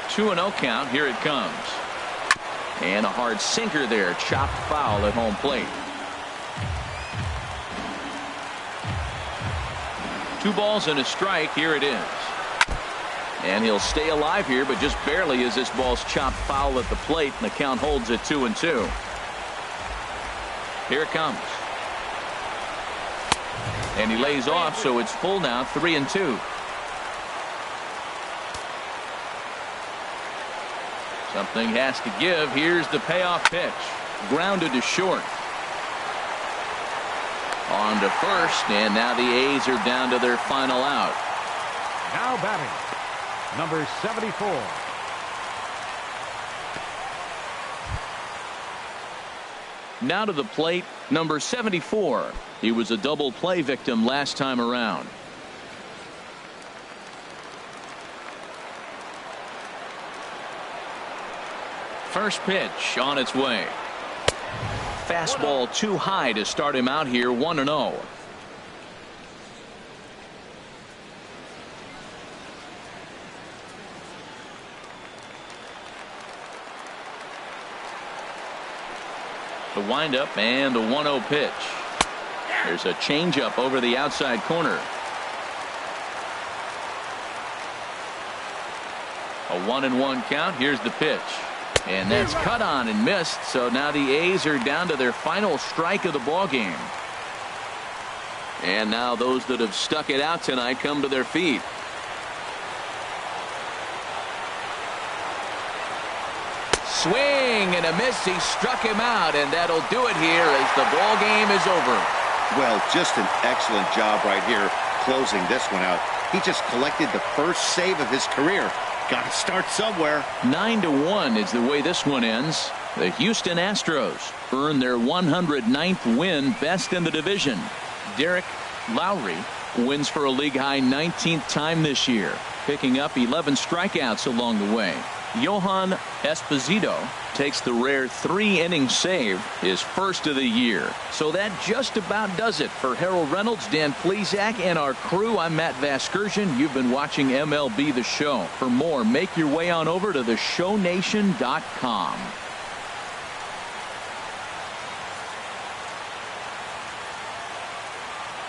Two and 0 count. Here it comes. And a hard sinker there. Chopped foul at home plate. 2 balls and a strike. Here it is. And he'll stay alive here, but just barely as this ball's chopped foul at the plate, and the count holds at 2-2. Here it comes. And he lays off, so it's full now, 3-2. Something has to give. Here's the payoff pitch. Grounded to short. On to first, and now the A's are down to their final out. Now batting, number 74. Now to the plate, number 74. He was a double play victim last time around. First pitch on its way. Fastball too high to start him out here, 1-0. The windup and the 1-0 pitch. There's a changeup over the outside corner. A 1-1 count. Here's the pitch. And that's cut on and missed. So now the A's are down to their final strike of the ball game. And now those that have stuck it out tonight come to their feet. Swing and a miss. He struck him out, and that'll do it here as the ball game is over. Well, just an excellent job right here closing this one out. He just collected the first save of his career. Got to start somewhere. 9-1 is the way this one ends. The Houston Astros earn their 109th win, best in the division. Derek Lowry wins for a league-high 19th time this year, picking up 11 strikeouts along the way. Johan Esposito takes the rare 3-inning save, his first of the year. So that just about does it for Harold Reynolds, Dan Plesac, and our crew. I'm Matt Vasgersian. You've been watching MLB The Show. For more, make your way on over to theshownation.com.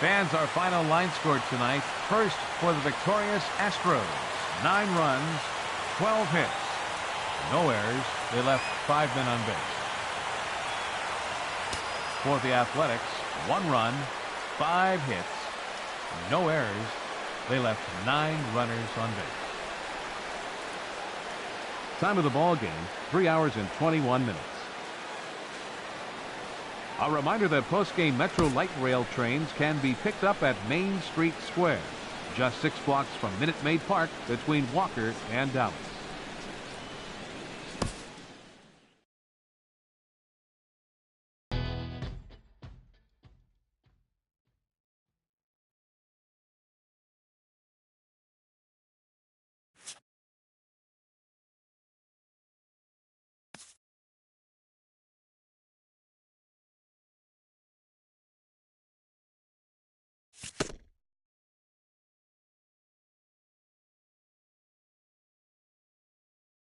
Fans, our final line score tonight. First for the victorious Astros. 9 runs, 12 hits. No errors. They left 5 men on base. For the Athletics, 1 run, 5 hits, no errors. They left 9 runners on base. Time of the ball game, 3 hours and 21 minutes. A reminder that post-game Metro Light Rail trains can be picked up at Main Street Square, just 6 blocks from Minute Maid Park between Walker and Dallas.